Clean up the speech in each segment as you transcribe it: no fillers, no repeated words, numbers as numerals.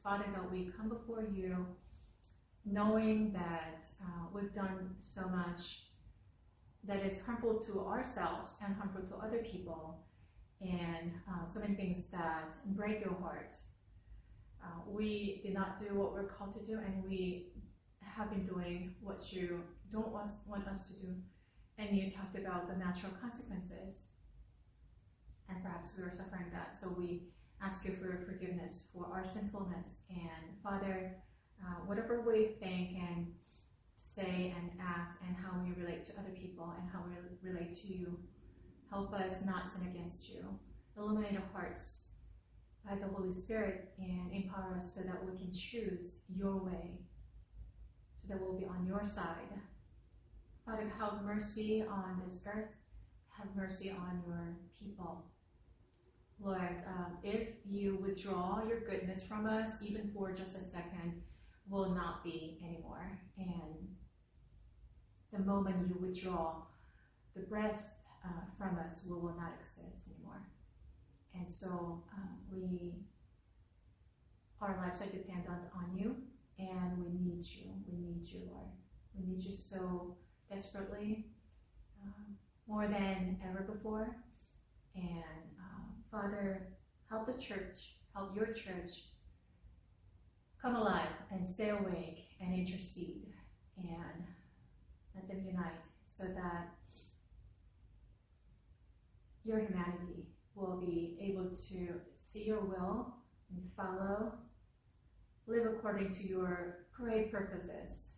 Father God, we come before you knowing that we've done so much that is harmful to ourselves and harmful to other people, and so many things that break your heart. We did not do what we're called to do, and we have been doing what you don't want us to do. And you talked about the natural consequences, and perhaps we are suffering that. So we ask you for your forgiveness for our sinfulness. And Father, whatever we think and say and act, and how we relate to other people and how we relate to you, help us not sin against you. Illuminate our hearts by the Holy Spirit and empower us so that we can choose your way, so that we'll be on your side. Father, have mercy on this earth. Have mercy on your people. Lord, if you withdraw your goodness from us, even for just a second, will not be anymore. And the moment you withdraw the breath from us, we will not exist anymore. And so our lives are dependent on you, and we need you. We need you, Lord. We need you so desperately, more than ever before. And Father, help the church, help your church come alive and stay awake and intercede, and let them unite so that your humanity will be able to see your will and follow, live according to your great purposes,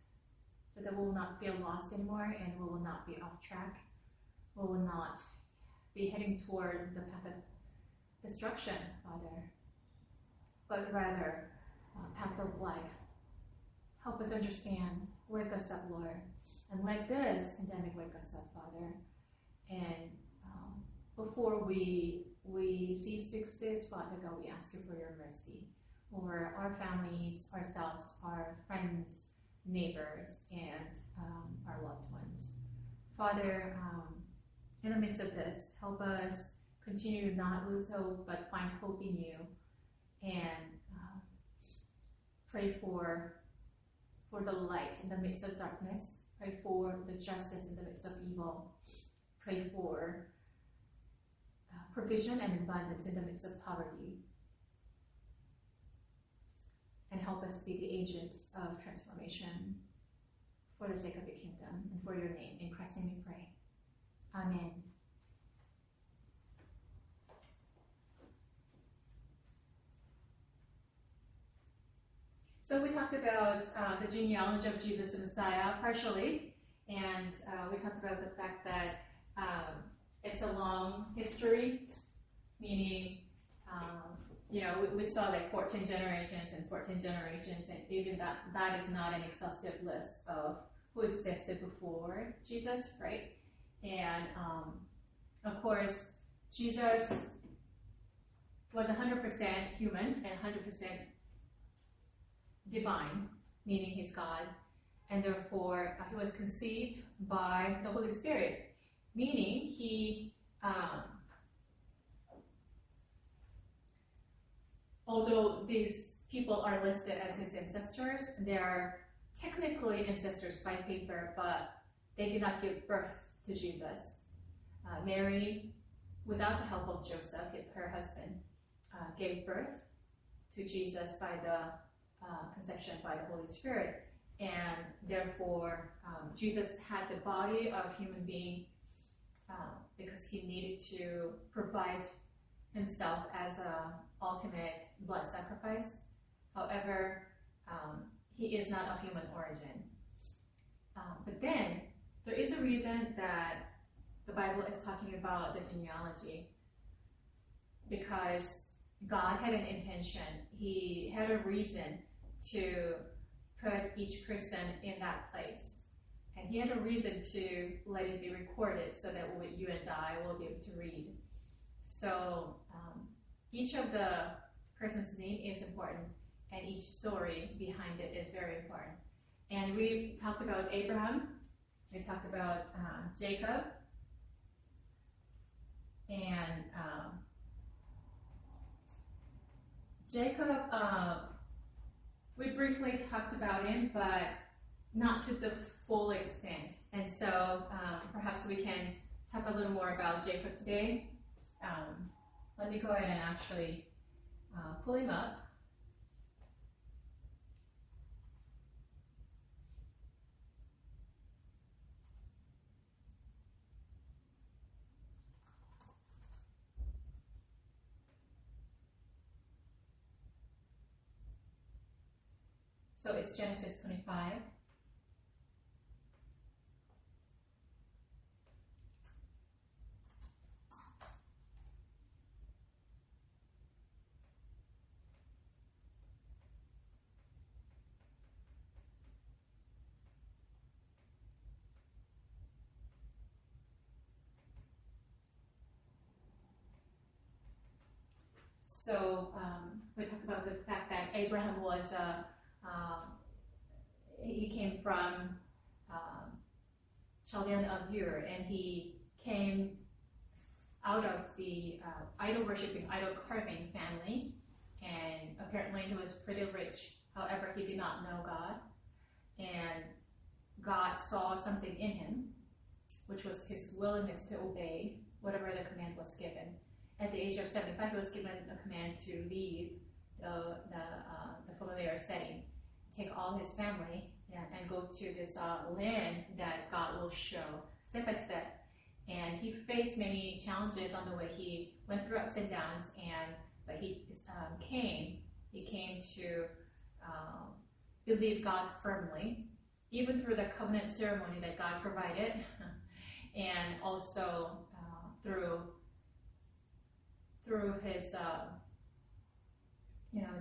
so that we will not feel lost anymore, and we will not be off track. We will not be heading toward the path of destruction, Father, but rather path of life. Help us understand. Wake us up, Lord. And let this pandemic wake us up, Father. And before we cease to exist, Father God, we ask you for your mercy over our families, ourselves, our friends, neighbors, and our loved ones. Father, in the midst of this, help us continue to not lose hope, but find hope in you, and pray for the light in the midst of darkness. Pray for the justice in the midst of evil. Pray for provision and abundance in the midst of poverty. And help us be the agents of transformation for the sake of your kingdom and for your name. In Christ's name we pray. Amen. So we talked about the genealogy of Jesus the Messiah partially, and we talked about the fact that it's a long history, meaning, we saw like 14 generations and 14 generations, and even that is not an exhaustive list of who existed before Jesus, right? And of course, Jesus was 100% human and 100% divine, meaning he's God, and therefore he was conceived by the Holy Spirit, meaning he, although these people are listed as his ancestors, they are technically ancestors by paper, but they did not give birth to Jesus. Mary, without the help of Joseph, her husband, gave birth to Jesus by the conception by the Holy Spirit, and therefore Jesus had the body of a human being because he needed to provide himself as an ultimate blood sacrifice. However, he is not of human origin. But then there is a reason that the Bible is talking about the genealogy, because God had an intention. He had a reason to put each person in that place. And he had a reason to let it be recorded so that you and I will be able to read. So each of the person's name is important, and each story behind it is very important. And we talked about Abraham, we talked about Jacob, and Jacob we briefly talked about him, but not to the full extent. And so perhaps we can talk a little more about Jacob today. Let me go ahead and actually pull him up. So it's Genesis 25. So we talked about the fact that Abraham was he came from Chaldean of Ur, and he came out of the idol worshipping, idol carving family, and apparently he was pretty rich. However, he did not know God, and God saw something in him, which was his willingness to obey whatever the command was given. At the age of 75, he was given a command to leave the familiar setting, take all his family, and go to this land that God will show step by step. And he faced many challenges on the way. He went through ups and downs, but he came to believe God firmly, even through the covenant ceremony that God provided, and also through his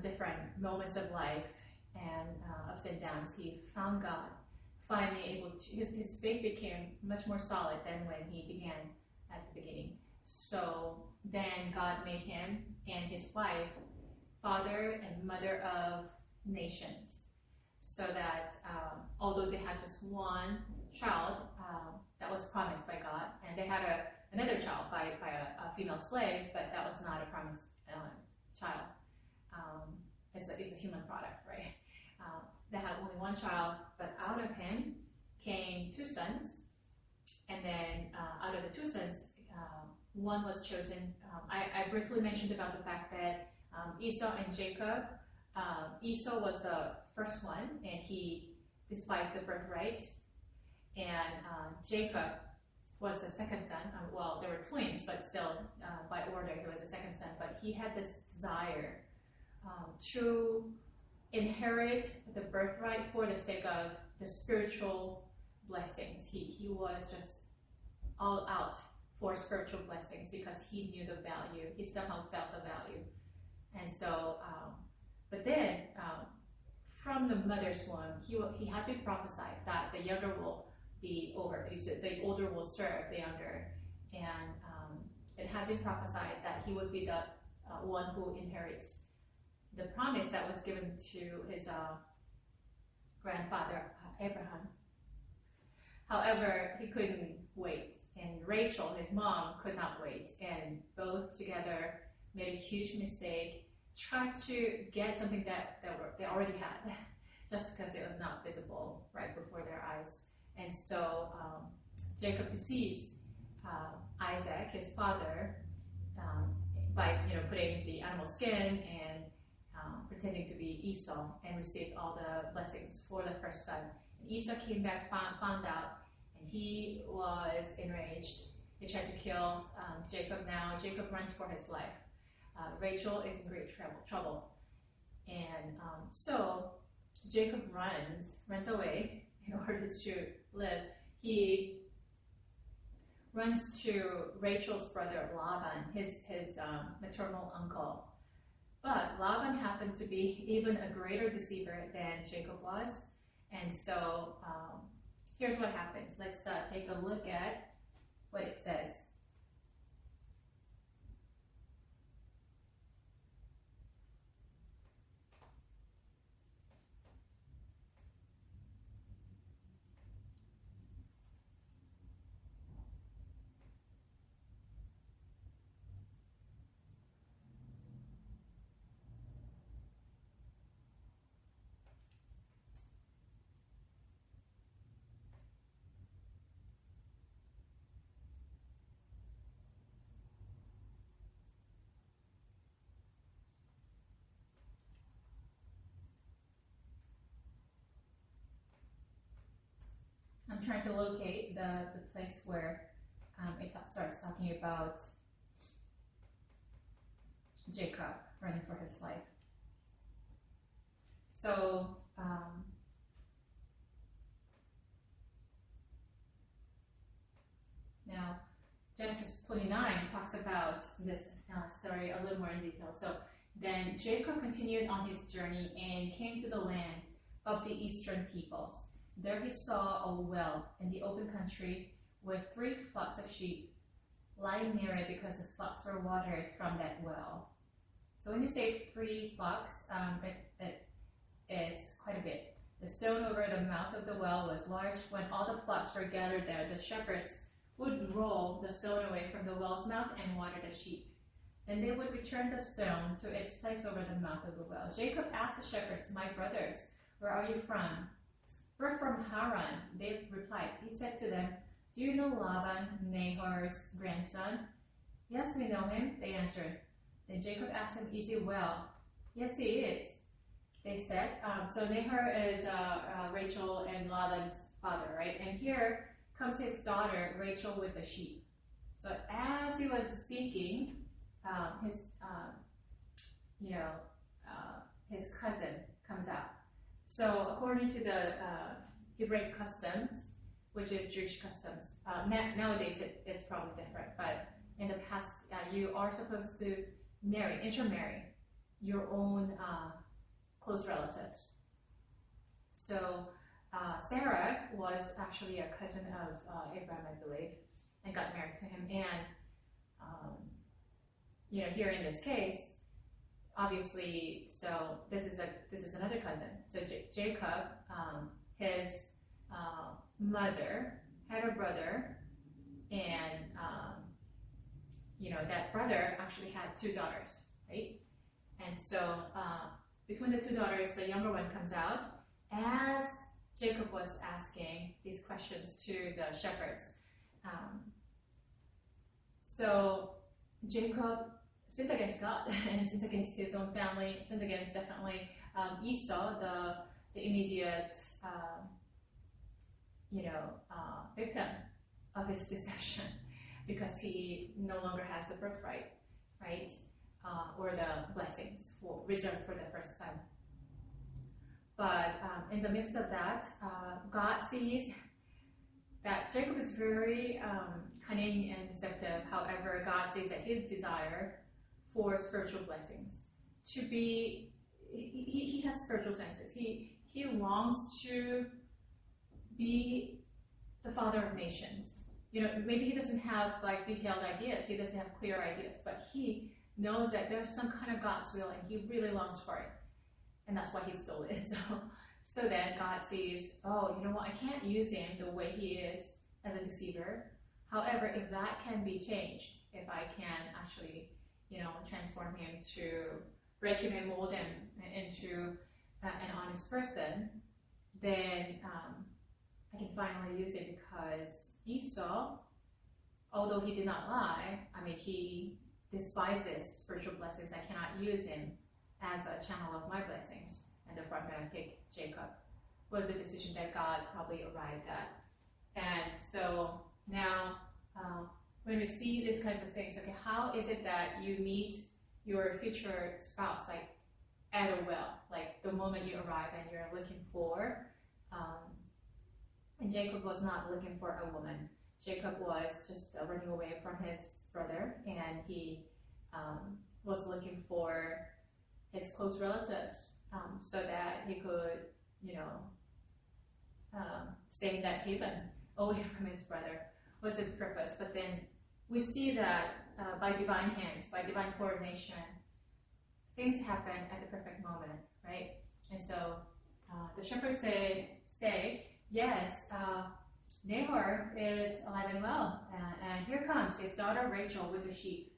different moments of life and ups and downs. He found God, finally able to, his faith became much more solid than when he began at the beginning. So then God made him and his wife father and mother of nations, so that although they had just one child that was promised by God, and they had another child by a female slave, but that was not a promised child. It's a human product, right? They had only one child, but out of him came two sons, and then out of the two sons, one was chosen. I briefly mentioned about the fact that Esau and Jacob, Esau was the first one, and he despised the birthright, and Jacob was the second son. Well, they were twins, but still, by order, he was the second son. But he had this desire to inherit the birthright for the sake of the spiritual blessings. He was just all out for spiritual blessings because he knew the value. He somehow felt the value. And so, but then from the mother's womb, he had been prophesied that the younger will be over. The older will serve the younger, and it had been prophesied that he would be the one who inherits the promise that was given to his grandfather Abraham. However, he couldn't wait, and Rachel, his mom, could not wait, and both together made a huge mistake, tried to get something that they already had, just because it was not visible right before their eyes. And so Jacob deceives Isaac, his father, by putting the animal skin and pretending to be Esau, and received all the blessings for the first son. And Esau came back, found out, and he was enraged. He tried to kill Jacob. Now Jacob runs for his life. Rachel is in great trouble, and so Jacob runs away in order to live. He runs to Rachel's brother Laban, his maternal uncle. But Laban happened to be even a greater deceiver than Jacob was, and so here's what happens. Let's take a look at what it says. trying to locate the place where it starts talking about Jacob running for his life. So now Genesis 29 talks about this story a little more in detail. So then Jacob continued on his journey and came to the land of the eastern peoples. There he saw a well in the open country with 3 flocks of sheep lying near it because the flocks were watered from that well. So when you say 3 flocks, it's quite a bit. The stone over the mouth of the well was large. When all the flocks were gathered there, the shepherds would roll the stone away from the well's mouth and water the sheep. Then they would return the stone to its place over the mouth of the well. Jacob asked the shepherds, "My brothers, where are you from?" "We're from Haran," they replied. He said to them, "Do you know Laban, Nahor's grandson?" "Yes, we know him," they answered. Then Jacob asked him, "Is he well?" "Yes, he is," they said. So Nahor is Rachel and Laban's father, right? And here comes his daughter, Rachel, with the sheep. So as he was speaking, his cousin comes out. So according to the Hebraic customs, which is Jewish customs, nowadays it's probably different, but in the past, you are supposed to intermarry your own close relatives. So Sarah was actually a cousin of Abraham, I believe, and got married to him. And here in this case, obviously, so this is another cousin. So Jacob, his mother had a brother, and that brother actually had 2 daughters, right? And so between the 2 daughters, the younger one comes out as Jacob was asking these questions to the shepherds. So Jacob sinned against God and sinned against his own family, sinned against definitely Esau, the immediate victim of his deception, because he no longer has the birthright, right? Or the blessings reserved for the first son. But in the midst of that, God sees that Jacob is very cunning and deceptive. However, God sees that his desire for spiritual blessings to be, he has spiritual senses. He longs to be the father of nations. Maybe he doesn't have detailed ideas. He doesn't have clear ideas, but he knows that there's some kind of God's will, and he really longs for it. And that's why he stole it. So then God sees, oh, you know what? I can't use him the way he is as a deceiver. However, if that can be changed, if I can actually, transform him to break him and mold him into an honest person, then I can finally use it, because Esau, although he did not lie, he despises spiritual blessings. I cannot use him as a channel of my blessings, and therefore I'm going to pick Jacob. Was the decision that God probably arrived at. And so now when we see these kinds of things, okay, how is it that you meet your future spouse at a well, the moment you arrive and you're looking for, and Jacob was not looking for a woman. Jacob was just running away from his brother, and he was looking for his close relatives, so that he could, stay in that haven away from his brother, was his purpose. But then we see that by divine hands, by divine coordination, things happen at the perfect moment, right? And so the shepherds say, yes, Nahor is alive and well, and here comes his daughter Rachel with the sheep.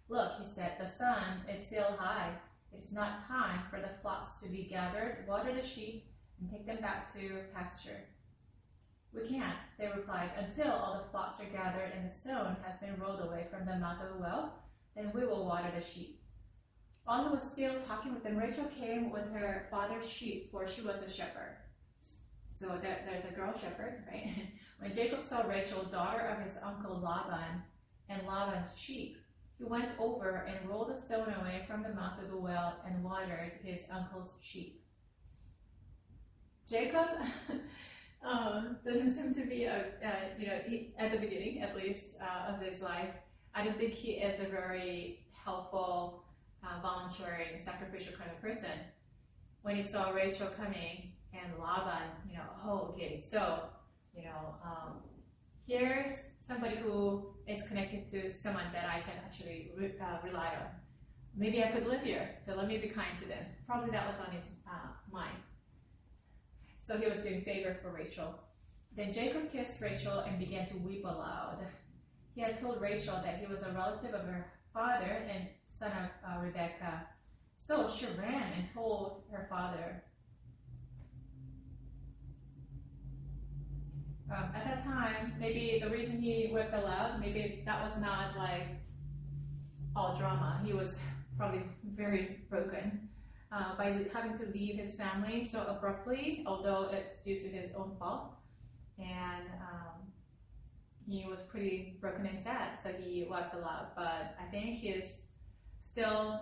Look, he said, the sun is still high. It is not time for the flocks to be gathered. Water the sheep and take them back to pasture. We can't, they replied, until all the flocks are gathered and the stone has been rolled away from the mouth of the well. Then we will water the sheep. While he was still talking with them, Rachel came with her father's sheep, for she was a shepherd. So there's a girl shepherd, right? When Jacob saw Rachel, daughter of his uncle Laban, and Laban's sheep, he went over and rolled a stone away from the mouth of the well and watered his uncle's sheep. Jacob doesn't seem to be at the beginning, at least, of his life. I don't think he is a very helpful, volunteering, sacrificial kind of person. When he saw Rachel coming and Laban, here's somebody who is connected to someone that I can actually rely on. Maybe I could live here, so let me be kind to them. Probably that was on his mind. So he was doing favor for Rachel. Then Jacob kissed Rachel and began to weep aloud. He had told Rachel that he was a relative of her father and son of Rebekah. So she ran and told her father. At that time, maybe the reason he wept aloud, maybe that was not like all drama. He was probably very broken by having to leave his family so abruptly, although it's due to his own fault. And he was pretty broken and sad, so he wept aloud. But I think he is still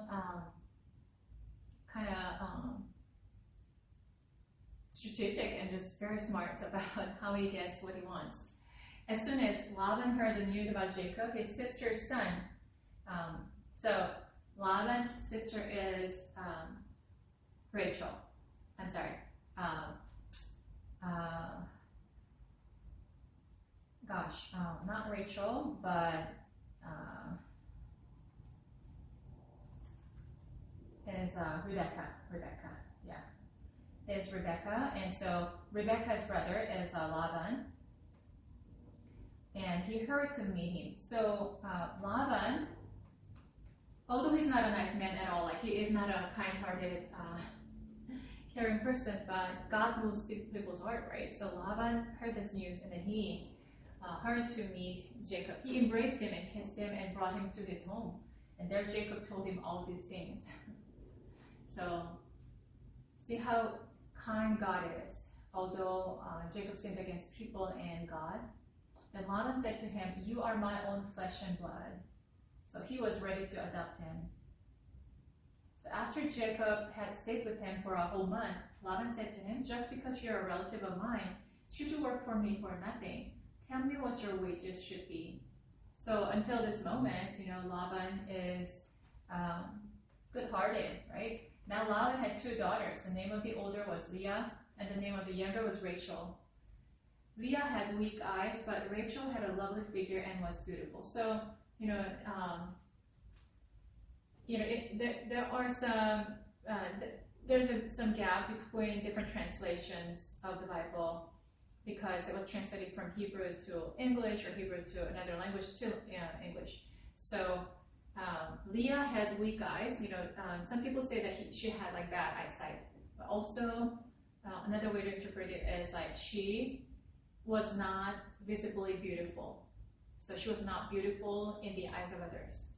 kind of strategic and just very smart about how he gets what he wants. As soon as Laban heard the news about Jacob, his sister's son, so Laban's sister is Rachel. I'm sorry. Not Rachel, but is Rebecca. Is Rebecca, and so Rebecca's brother is Laban, and he hurried to meet him. So Laban, although he's not a nice man at all, like he is not a kind-hearted, caring person, but God moves people's heart, right? So Laban heard this news, and then he hurried to meet Jacob. He embraced him and kissed him and brought him to his home, and there Jacob told him all these things. So see how kind God is. Although Jacob sinned against people and God, then Laban said to him, "You are my own flesh and blood." So he was ready to adopt him. So after Jacob had stayed with him for a whole month, Laban said to him, "Just because you're a relative of mine, should you work for me for nothing? Tell me what your wages should be." So until this moment, Laban is good-hearted, right? Now Laban had two daughters. The name of the older was Leah, and the name of the younger was Rachel. Leah had weak eyes, but Rachel had a lovely figure and was beautiful. So, there are there's some gap between different translations of the Bible because it was translated from Hebrew to English or Hebrew to another language to English. So Leah had weak eyes. Some people say that she had like bad eyesight, but also another way to interpret it is like she was not visibly beautiful. So she was not beautiful in the eyes of others.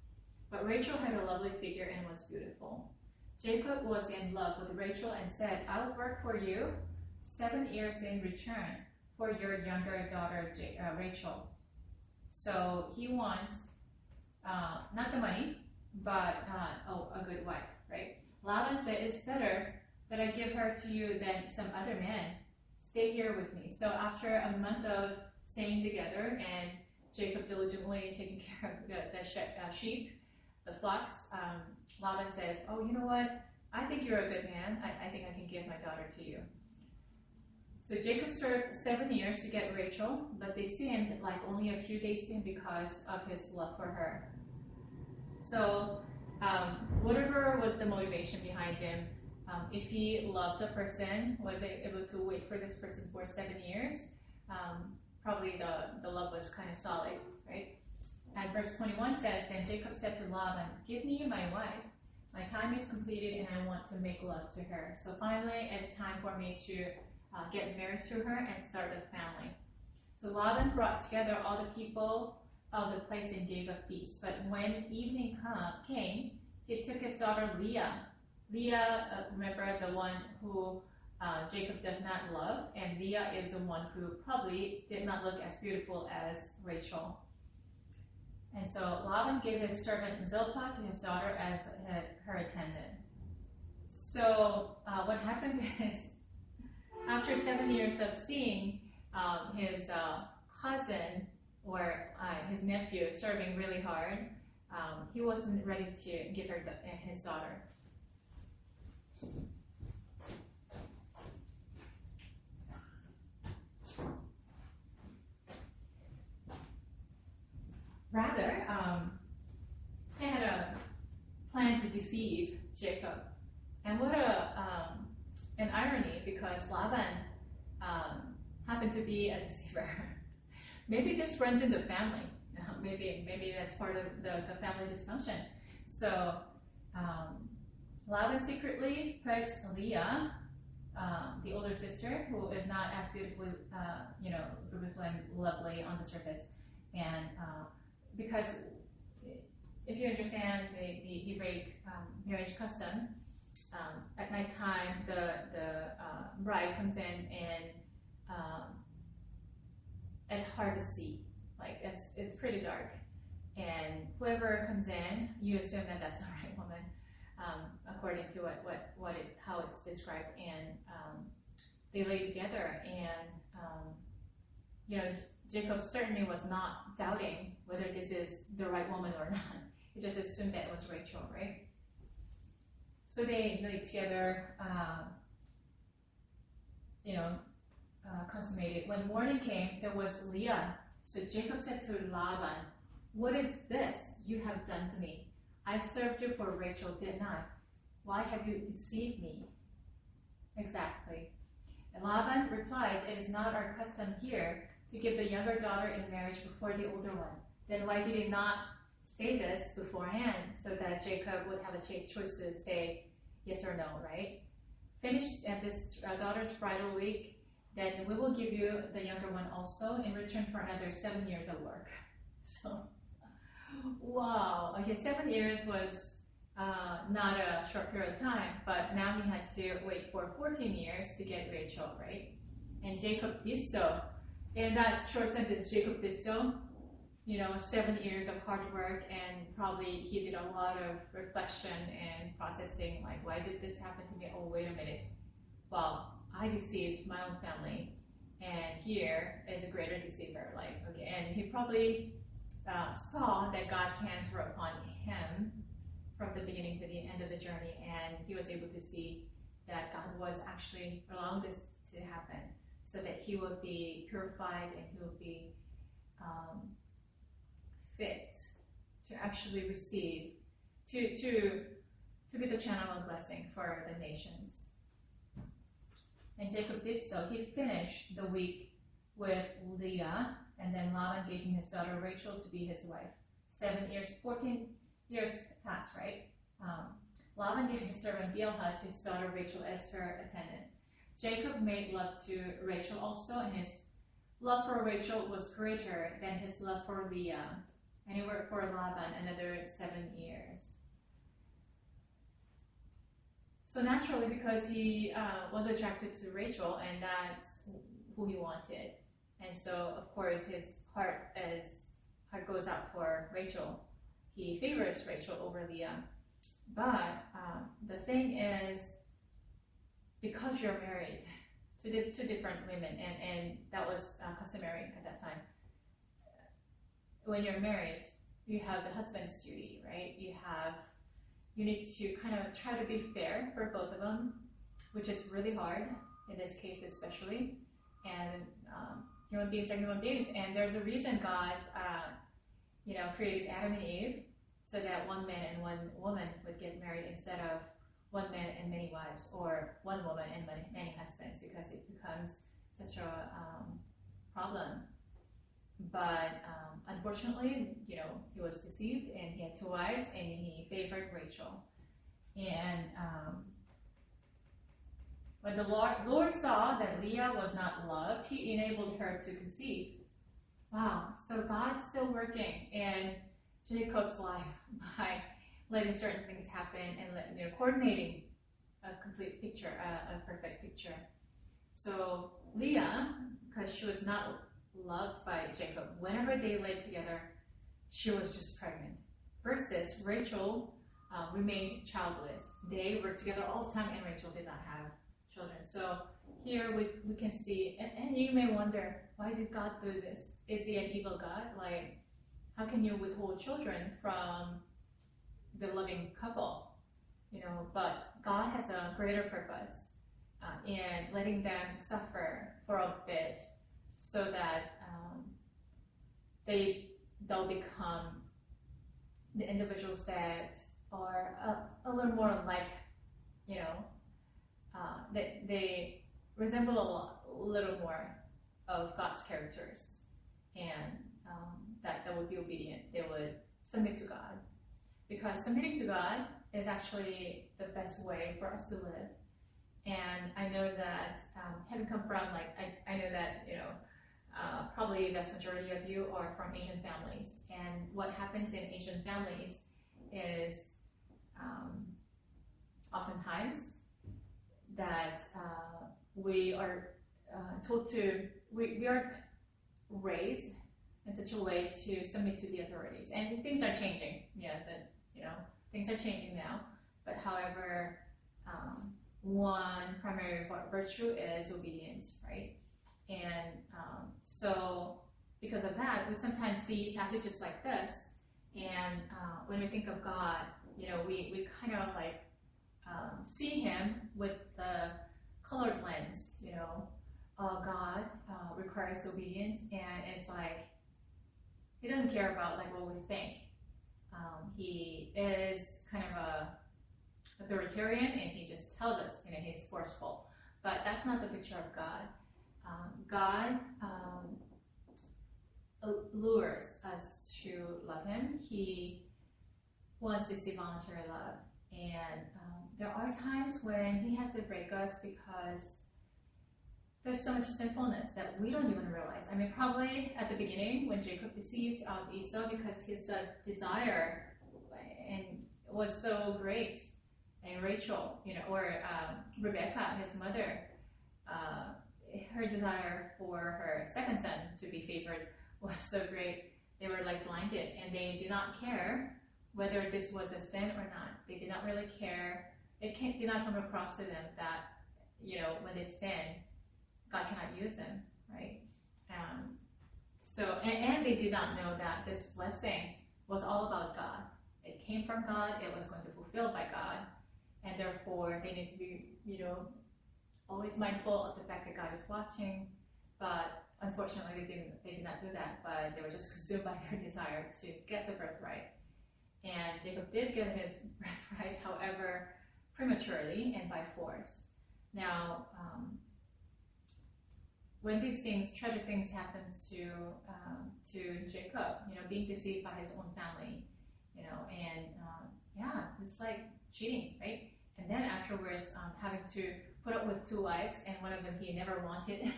But Rachel had a lovely figure and was beautiful. Jacob was in love with Rachel and said, "I'll work for you 7 years in return for your younger daughter Rachel." So he wants not the money, but a good wife, right? Laban said, "It's better that I give her to you than some other man. Stay here with me." So after a month of staying together and Jacob diligently taking care of the sheep, the flocks, Laban says, "Oh, you know what? I think you're a good man. I think I can give my daughter to you." So Jacob served 7 years to get Rachel, but they seemed like only a few days to him because of his love for her. So whatever was the motivation behind him, if he loved a person, was able to wait for this person for 7 years, probably the love was kind of solid, right? And verse 21 says, "Then Jacob said to Laban, 'Give me my wife. My time is completed and I want to make love to her.' So finally, it's time for me to get married to her and start a family." So Laban brought together all the people of the place and gave a feast. But when evening came, he took his daughter Leah. Leah, remember the one who Jacob does not love, and Leah is the one who probably did not look as beautiful as Rachel. And so Laban gave his servant Zilpah to his daughter as her attendant. So what happened is, after 7 years of seeing his cousin or his nephew serving really hard, he wasn't ready to give her his daughter. Rather, he had a plan to deceive Jacob. And what an irony, because Laban happened to be a deceiver. Maybe this runs in the family. Maybe that's part of the family dysfunction. So Laban secretly puts Leah, the older sister, who is not as beautifully, beautiful and lovely on the surface, and because if you understand the Hebraic marriage custom, at nighttime the bride comes in and it's hard to see. Like it's pretty dark, and whoever comes in, you assume that that's the right woman, according to how it's described, and they lay together, and Jacob certainly was not doubting whether this is the right woman or not. He just assumed that it was Rachel, right? So they lay together, consummated. When morning came, there was Leah. So Jacob said to Laban, "What is this you have done to me? I served you for Rachel, didn't I? Why have you deceived me?" Exactly. And Laban replied, "It is not our custom here to give the younger daughter in marriage before the older one. Then why did he not say this beforehand, so that Jacob would have a choice to say yes or no, right? Finished at this daughter's bridal week, then we will give you the younger one also in return for another 7 years of work." So, wow. Okay, 7 years was not a short period of time, but now he had to wait for 14 years to get Rachel, right? And Jacob did so. In that short sentence, Jacob did so. 7 years of hard work, and probably he did a lot of reflection and processing, like, why did this happen to me? Oh, wait a minute. Well, I deceived my own family, and here is a greater deceiver. And he probably saw that God's hands were upon him from the beginning to the end of the journey, and he was able to see that God was actually allowing this to happen so that he would be purified and he would be fit to actually receive, to be the channel of blessing for the nations. And Jacob did so. He finished the week with Leah, and then Laban gave him his daughter Rachel to be his wife. 14 years passed, right? Laban gave his servant Bilhah to his daughter Rachel as her attendant. Jacob made love to Rachel also, and his love for Rachel was greater than his love for Leah. And he worked for Laban another 7 years. So naturally, because he was attracted to Rachel, and that's who he wanted. And so, of course, his heart goes out for Rachel. He favors Rachel over Leah. But the thing is, because you're married to two different women, and that was customary at that time. When you're married, you have the husband's duty, right? You need to kind of try to be fair for both of them, which is really hard in this case especially. And human beings are human beings, and there's a reason God, created Adam and Eve so that one man and one woman would get married instead of one man and many wives, or one woman and many husbands, because it becomes such a problem. But unfortunately, he was deceived, and he had 2 wives, and he favored Rachel. And when the Lord saw that Leah was not loved, he enabled her to conceive. Wow, so God's still working in Jacob's life by letting certain things happen and coordinating a complete picture, a perfect picture. So Leah, because she was not loved by Jacob, whenever they lay together, she was just pregnant. Versus Rachel remained childless. They were together all the time, and Rachel did not have children. So here we can see, and you may wonder, why did God do this? Is he an evil God? Like, how can you withhold children from the loving couple? You know, but God has a greater purpose in letting them suffer for a bit, so that they'll become the individuals that are a little more like, you know, they resemble a little more of God's characters, and that would be obedient. They would submit to God, because submitting to God is actually the best way for us to live. And I know that having come from, like, I know that, you know, probably the vast majority of you are from Asian families, and what happens in Asian families is oftentimes that we are told to, we are raised in such a way to submit to the authorities, and things are changing. Things are changing now. But however, one primary virtue is obedience, right? And so because of that, we sometimes see passages like this, and when we think of God, you know, we kind of like see him with the colored lens, you know. God requires obedience, and it's like he doesn't care about like what we think. He is kind of a authoritarian, and he just tells us, you know, he's forceful. But that's not the picture of God. God lures us to love him. He wants to see voluntary love, and there are times when he has to break us because there's so much sinfulness that we don't even realize. I mean, probably at the beginning when Jacob deceived Esau because his desire and was so great, and Rachel, you know, or Rebecca, his mother, her desire for her second son to be favored was so great. They were like blinded, and they did not care whether this was a sin or not. They did not really care. It did not come across to them that, you know, when they sin, God cannot use them, right? And they did not know that this blessing was all about God. It came from God. It was going to be fulfilled by God, and therefore they need to be, you know, always mindful of the fact that God is watching. But unfortunately, they did not do that. But they were just consumed by their desire to get the birthright. And Jacob did get his birthright, however, prematurely and by force. Now, when these things, tragic things happen to Jacob, you know, being deceived by his own family, you know, and it's like cheating, right? And then afterwards, having to put up with two wives, and one of them he never wanted.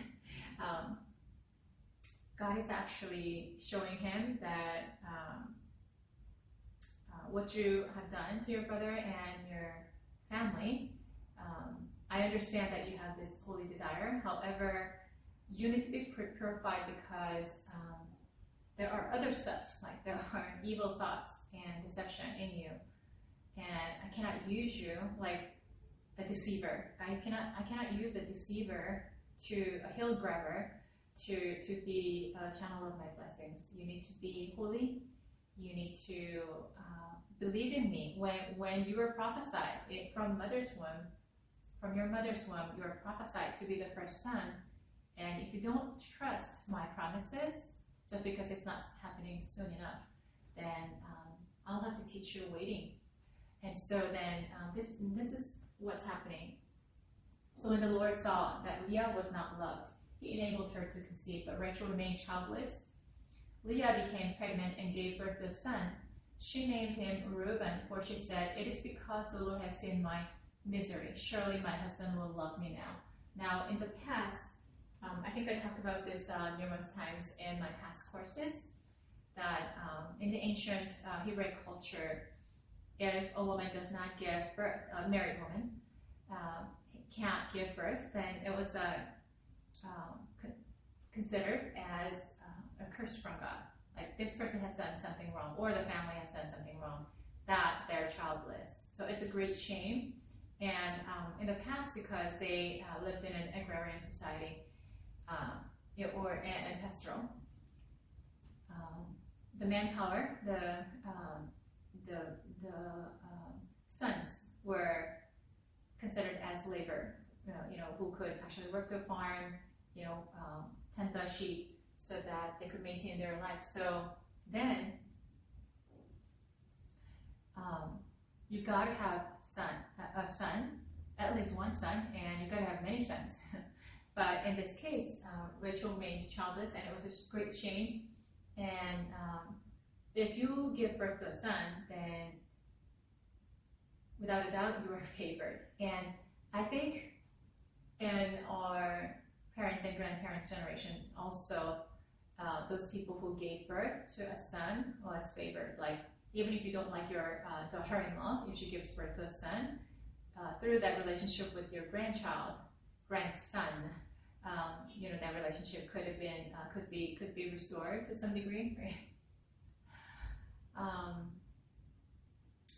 God is actually showing him that what you have done to your brother and your family, I understand that you have this holy desire. However, you need to be purified because there are other steps, like there are evil thoughts and deception in you, and I cannot use you like a deceiver. I cannot use a deceiver to a hill grabber to be a channel of my blessings. You need to be holy. You need to believe in me. When you were prophesied from your mother's womb, you were prophesied to be the first son. And if you don't trust my promises, just because it's not happening soon enough, then I'll have to teach you waiting. And so then this is what's happening. So when the Lord saw that Leah was not loved, he enabled her to conceive, but Rachel remained childless. Leah became pregnant and gave birth to a son. She named him Reuben, for she said, "It is because the Lord has seen my misery. Surely my husband will love me now." Now, in the past, I think I talked about this numerous times in my past courses, that in the ancient Hebraic culture, if a woman does not give birth, a married woman, can't give birth, then it was considered as a curse from God. Like this person has done something wrong, or the family has done something wrong, that they're childless. So it's a great shame. And in the past, because they lived in an agrarian society and pastoral, the manpower, the sons were considered as labor, who could actually work the farm, tend the sheep, so that they could maintain their life. So then you gotta have a son, at least one son, and you gotta have many sons. But in this case, Rachel remained childless, and it was a great shame. And if you give birth to a son, then without a doubt you are favored. And I think in our parents and grandparents generation also, those people who gave birth to a son was favored. Like, even if you don't like your daughter-in-law, if she gives birth to a son, through that relationship with your grandson, that relationship could have been could be restored to some degree, right?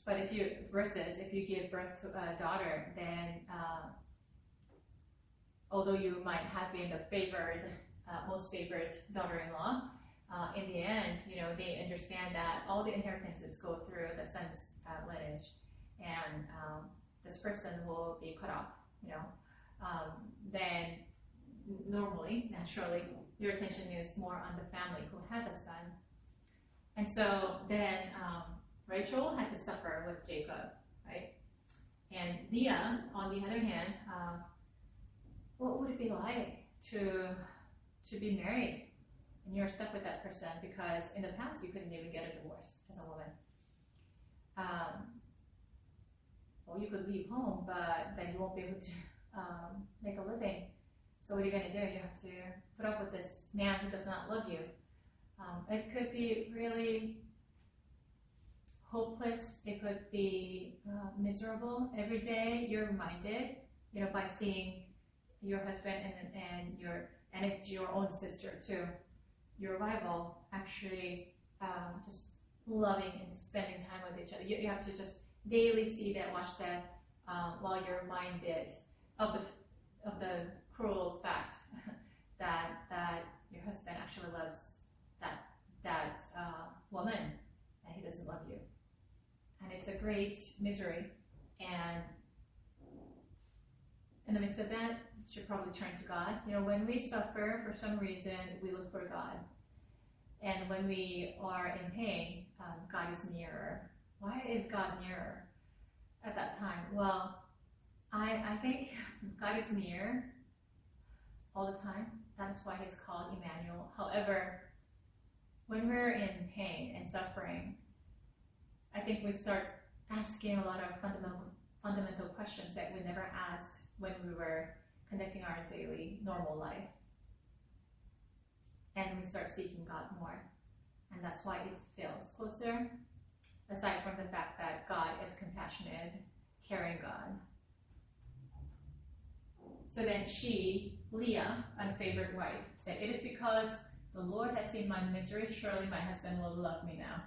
But if you give birth to a daughter, then although you might have been the most favored daughter-in-law, in the end, they understand that all the inheritances go through the son's lineage, and this person will be cut off. Then normally, naturally, your attention is more on the family who has a son. And so then Rachel had to suffer with Jacob, right? And Leah, on the other hand, what would it be like to be married and you're stuck with that person, because in the past you couldn't even get a divorce as a woman. Well, you could leave home, but then you won't be able to make a living. So what are you going to do? You have to put up with this man who does not love you. It could be really hopeless. It could be miserable. Every day you're reminded, by seeing your husband and it's your own sister too, your rival, actually just loving and spending time with each other. You have to just daily see that, watch that, while you're reminded of the cruel fact that your husband actually loves that woman, and he doesn't love you. And it's a great misery. And in the midst of that, you should probably turn to God. When we suffer for some reason, we look for God. And when we are in pain, God is nearer. Why is God nearer at that time? Well, I think God is near all the time. That is why he's called Emmanuel. However, when we're in pain and suffering, I think we start asking a lot of fundamental questions that we never asked when we were conducting our daily normal life. And we start seeking God more. And that's why it feels closer, aside from the fact that God is compassionate, caring God. So then she, Leah, unfavored wife, said, "It is because the Lord has seen my misery. Surely my husband will love me now,"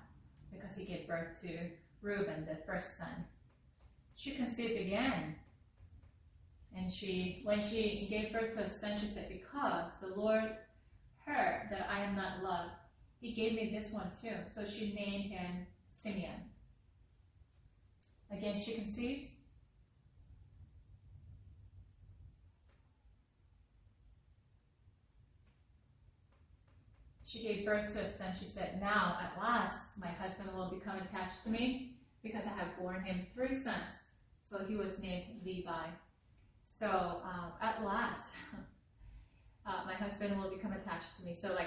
because he gave birth to Reuben, the first son. She conceived again. And when she gave birth to a son, she said, "Because the Lord heard that I am not loved, he gave me this one too." So she named him Simeon. Again, she conceived. She gave birth to a son. She said, "Now, at last, my husband will become attached to me, because I have borne him 3 sons." So he was named Levi. So at last, my husband will become attached to me. So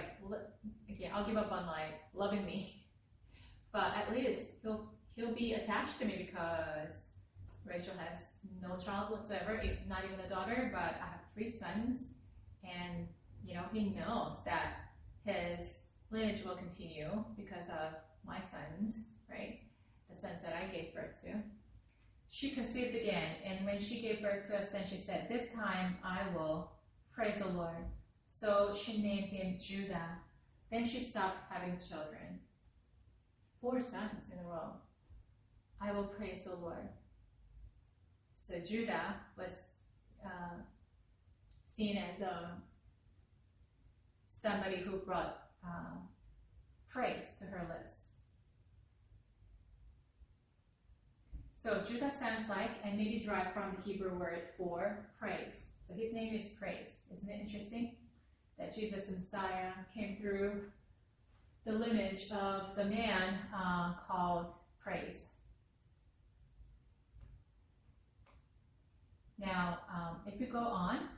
again, I'll give up on loving me, but at least he'll be attached to me, because Rachel has no child whatsoever, not even a daughter, but I have 3 sons, and he knows that his lineage will continue because of my sons, right? The sons that I gave birth to. she conceived again, and when she gave birth to a son, she said, "This time I will praise the Lord." So she named him Judah. Then she stopped having children. 4 sons in a row. I will praise the Lord. So Judah was seen as somebody who brought praise to her lips. So Judah sounds like, and maybe derived from the Hebrew word for praise. So his name is Praise. Isn't it interesting that Jesus the Messiah came through the lineage of the man called Praise? Now, if you go on,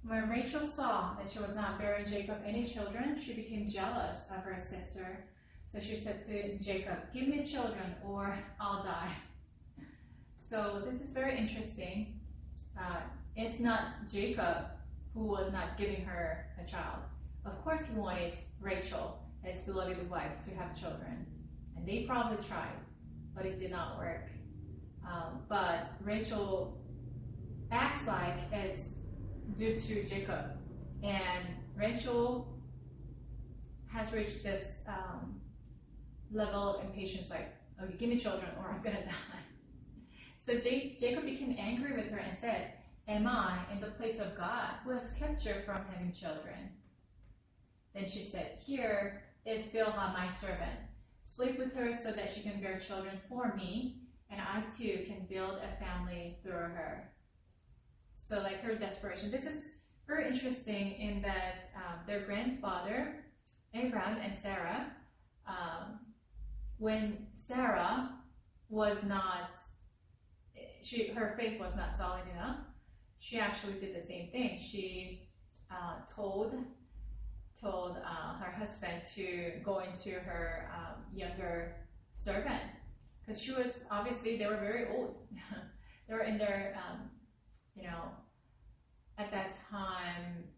when Rachel saw that she was not bearing Jacob any children, she became jealous of her sister. So she said to Jacob, "Give me children or I'll die." So this is very interesting. It's not Jacob who was not giving her a child. Of course he wanted Rachel, his beloved wife, to have children. And they probably tried, but it did not work. But Rachel acts like it's due to Jacob, and Rachel has reached this level of impatience, like, "Okay, give me children or I'm gonna die." So Jacob became angry with her and said, "Am I in the place of God who has kept you from having children?" Then she said, "Here is Bilhah, my servant. Sleep with her so that she can bear children for me, and I too can build a family through her." So like her desperation. This is very interesting in that their grandfather, Abraham and Sarah, when Sarah was not, her faith was not solid enough, she actually did the same thing. She told her husband to go into her younger servant, because she was, obviously they were very old. They were in their at that time,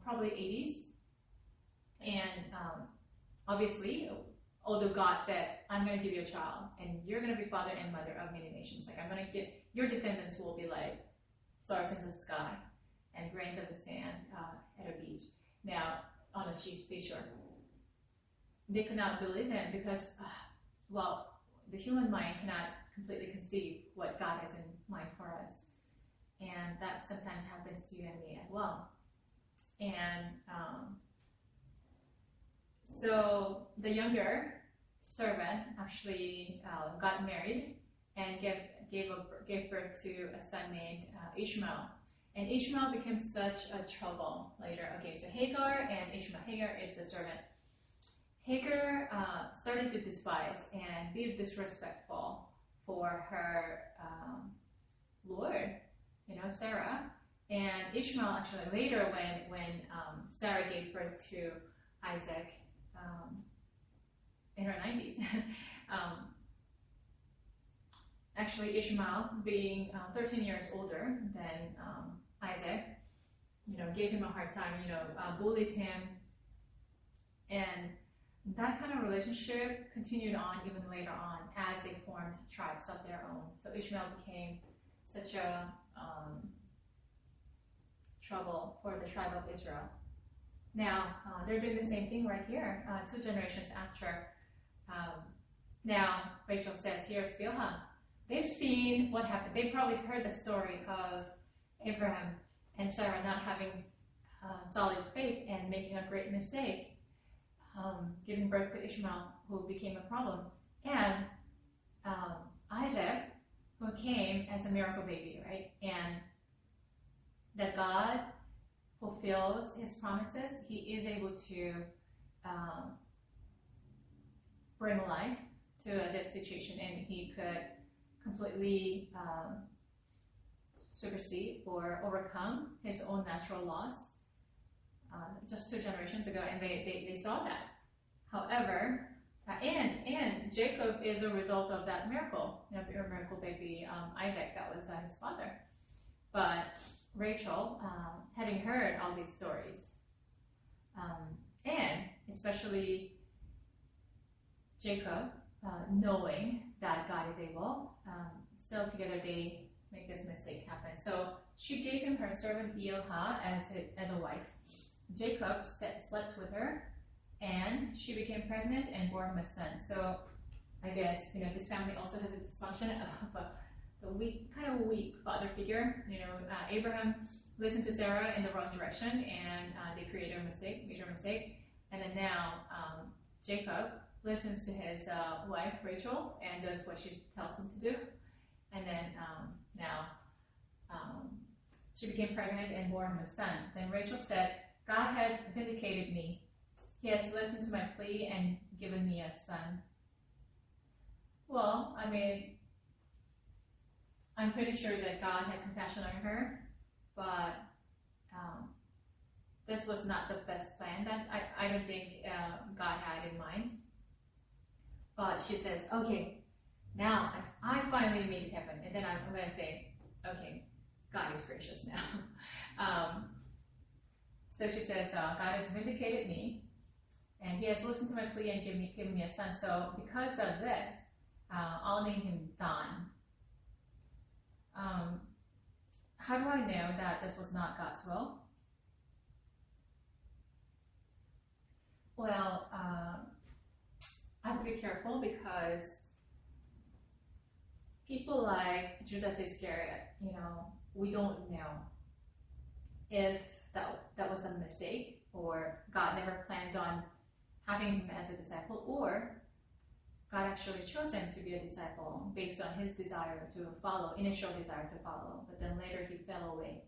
probably 80s. And obviously, although God said, "I'm going to give you a child, and you're going to be father and mother of many nations. Like, I'm going to give, your descendants will be like stars in the sky and grains of the sand at a beach." Now, on a seashore. They could not believe him because, the human mind cannot completely conceive what God has in mind for us. And that sometimes happens to you and me as well. And so the younger servant actually got married and gave birth to a son named Ishmael. And Ishmael became such a trouble later. Okay, so Hagar and Ishmael. Hagar is the servant. Hagar started to despise and be disrespectful for her Lord, Sarah. And Ishmael actually later, when Sarah gave birth to Isaac in her 90s, actually Ishmael, being 13 years older than Isaac, gave him a hard time, bullied him, and that kind of relationship continued on even later on as they formed tribes of their own. So Ishmael became such a trouble for the tribe of Israel. Now, they're doing the same thing right here, 2 generations after. Now, Rachel says, here's Bilhah. They've seen what happened. They probably heard the story of Abraham and Sarah not having solid faith and making a great mistake, giving birth to Ishmael, who became a problem, and Isaac, who came as a miracle baby, right? And that God fulfills his promises, he is able to bring life to that situation, and he could completely supersede or overcome his own natural laws just 2 generations ago, and they saw that. However, and Jacob is a result of that miracle, miracle baby Isaac, that was his father. But Rachel, having heard all these stories, and especially Jacob, knowing that God is able, still together they make this mistake happen. So she gave him her servant Bilhah as a wife. Jacob slept with her, and she became pregnant and bore him a son. So I guess this family also has a dysfunction of the weak father figure. Abraham listened to Sarah in the wrong direction, and they created a major mistake. And then now Jacob listens to his wife Rachel and does what she tells him to do. And then now she became pregnant and bore him a son. Then Rachel said, "God has vindicated me. He has listened to my plea and given me a son." Well, I mean, I'm pretty sure that God had compassion on her, but this was not the best plan that I don't think God had in mind. But she says, "Okay, now I finally made it happen." And then I'm going to say, "Okay, God is gracious now." So she says, "God has vindicated me, and he has listened to my plea and given me a son. So because of this, I'll name him Dan." How do I know that this was not God's will? Well, I have to be careful because people like Judas Iscariot, we don't know if that was a mistake, or God never planned on having him as a disciple, or God actually chose him to be a disciple based on his initial desire to follow, but then later he fell away.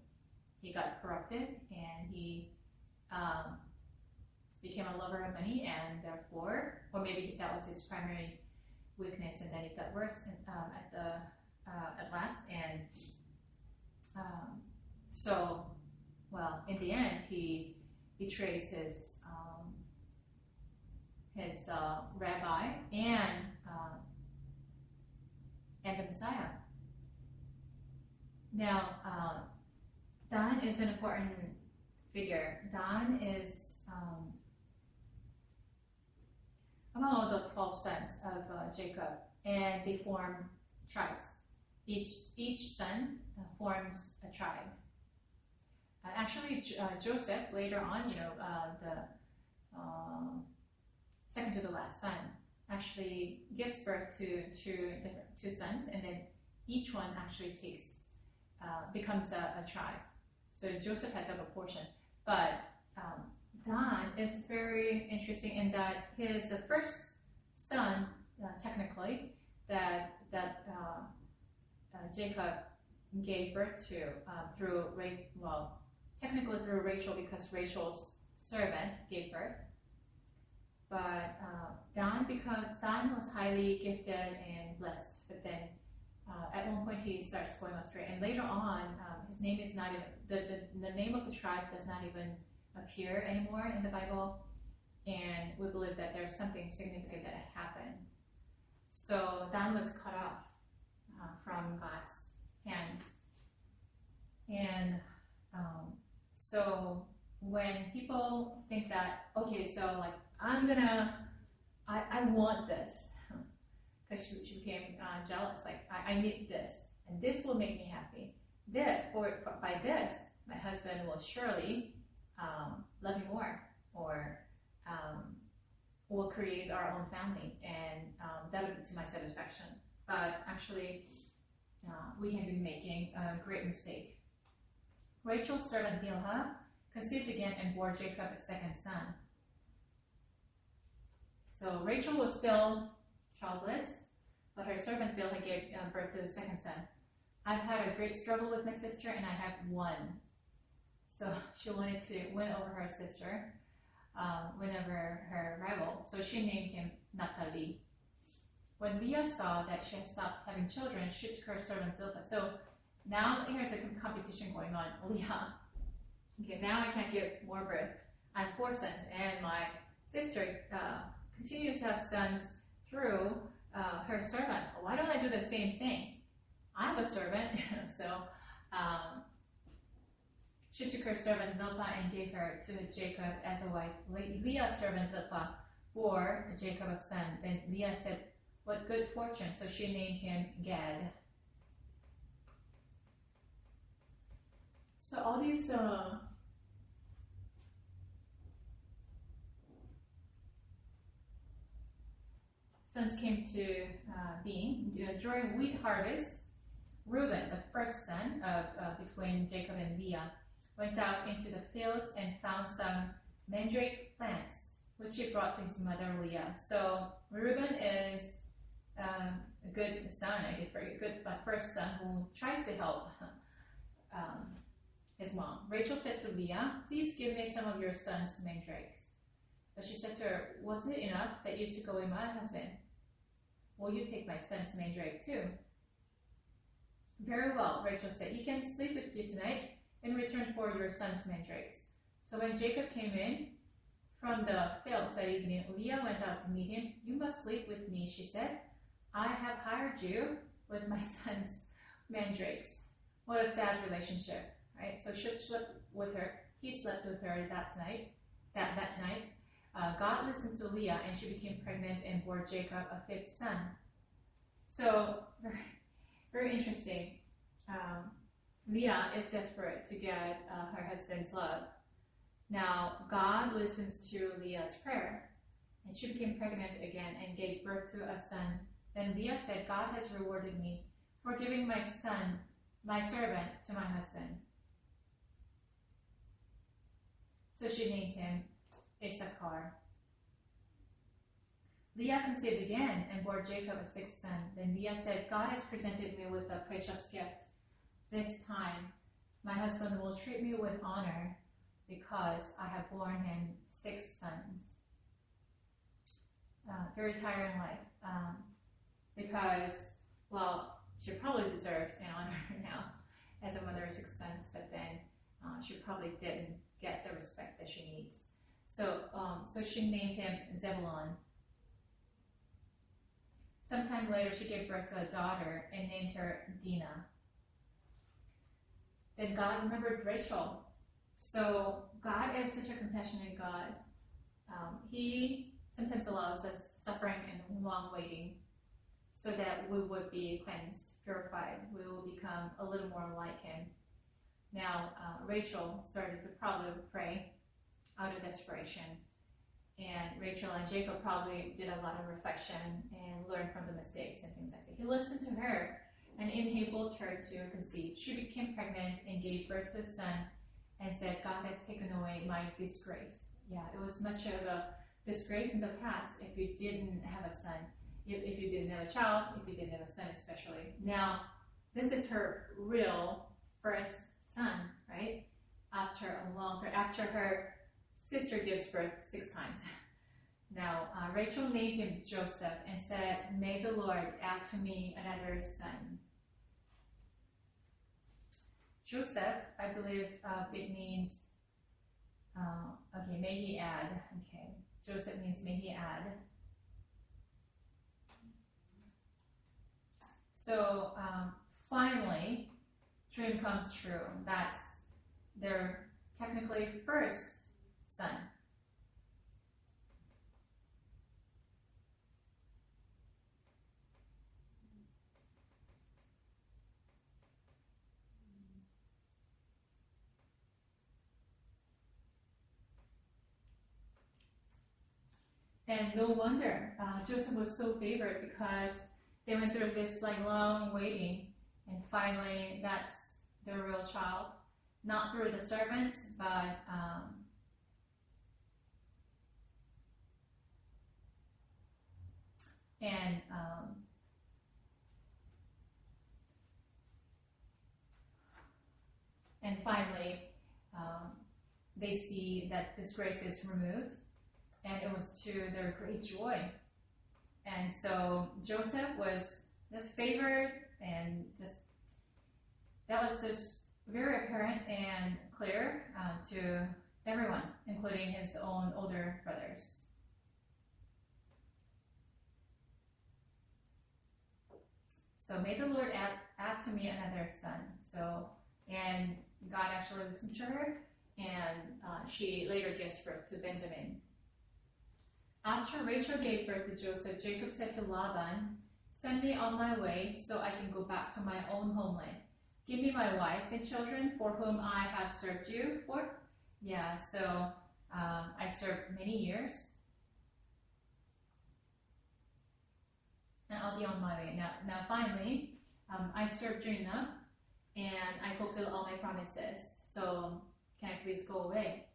He got corrupted, and he became a lover of money, and therefore, or maybe that was his primary weakness, and then it got worse at last, and in the end, he betrays his rabbi and the Messiah. Now, Dan is an important figure. Dan is among the 12 sons of Jacob, and they form tribes. Each son forms a tribe. Actually, Joseph later on, the second to the last son, actually gives birth to two sons, and then each one actually becomes a tribe. So Joseph had double portion, but Dan is very interesting in that he is the first son, technically, that Jacob gave birth to technically through Rachel, because Rachel's servant gave birth. But because Dan was highly gifted and blessed, but then at one point he starts going astray, and later on his name is not even the name of the tribe does not even appear anymore in the Bible, and we believe that there's something significant that had happened. So Dan was cut off from God's hands, and so when people think that, okay, so like I want this, because she became jealous, like I need this, and this will make me happy. By this, my husband will surely love me more, or we'll create our own family, and that'll be to my satisfaction. But actually, we can be making a great mistake. Rachel's servant Bilhah conceived again and bore Jacob a second son. So Rachel was still childless, but her servant Bilhah gave birth to the second son. I've had a great struggle with my sister, and I have won. So she wanted to win over her sister, win over her rival. So she named him Naphtali. When Leah saw that she had stopped having children, she took her servant Zilpah. So now here's a competition going on. Leah, okay, now I can't give more birth. I have 4 sons, and my sister continues to have sons through her servant. Why don't I do the same thing? I have a servant, so she took her servant Zilpah and gave her to Jacob as a wife. Leah's servant Zilpah bore Jacob a son. Then Leah said, "What good fortune!" So she named him Gad. So all these sons came to being during wheat harvest. Reuben, the first son between Jacob and Leah, went out into the fields and found some mandrake plants, which he brought to his mother Leah. So Reuben is a good son, a good first son who tries to help his mom. Rachel said to Leah, "Please give me some of your son's mandrakes." But she said to her, "Wasn't it enough that you took away my husband? Will you take my son's mandrake too?" "Very well," Rachel said. "He can sleep with you tonight in return for your son's mandrakes." So when Jacob came in from the fields that evening, Leah went out to meet him. "You must sleep with me," she said. "I have hired you with my son's mandrakes." What a sad relationship, right? So she slept with her. He slept with her that night. God listened to Leah, and she became pregnant and bore Jacob a 5th son. So very, very interesting. Leah is desperate to get her husband's love. Now God listens to Leah's prayer, and she became pregnant again and gave birth to a son. Then Leah said, "God has rewarded me for giving my son, my servant, to my husband." So she named him Issachar. Leah conceived again and bore Jacob a 6th son. Then Leah said, "God has presented me with a precious gift. This time my husband will treat me with honor because I have borne him 6 sons." Very tiring life. Because, well, she probably deserves an honor now as a mother of 6 sons, but then she probably didn't get the respect that she needs. So she named him Zebulon. Sometime later, she gave birth to a daughter and named her Dinah. Then God remembered Rachel. So God is such a compassionate God. He sometimes allows us suffering and long waiting so that we would be cleansed, purified. We will become a little more like him. Now, Rachel started to probably pray out of desperation. And Rachel and Jacob probably did a lot of reflection and learned from the mistakes and things like that. He listened to her and enabled her to conceive. She became pregnant and gave birth to a son and said, "God has taken away my disgrace." Yeah, it was much of a disgrace in the past if you didn't have a son, if you didn't have a child, if you didn't have a son especially. Now, this is her real first son, right? After her sister gives birth 6 times. Now, Rachel named him Joseph and said, "May the Lord add to me another son." Joseph, I believe it means, okay, may he add. Okay, Joseph means may he add. So finally, dream comes true. That's their technically first son. And no wonder Joseph was so favored, because they went through this long waiting, and finally that's their real child. Not through the servants, but and finally they see that disgrace is removed, and it was to their great joy. And so Joseph was just favored, and just that was just very apparent and clear to everyone, including his own older brothers. So may the Lord add to me another son. So, and God actually listened to her, and she later gives birth to Benjamin. After Rachel gave birth to Joseph, Jacob said to Laban, "Send me on my way so I can go back to my own homeland. Give me my wives and children for whom I have served you for." Yeah, so I served many years, and I'll be on my way. Now finally, I served you enough, and I fulfill all my promises. So can I please go away?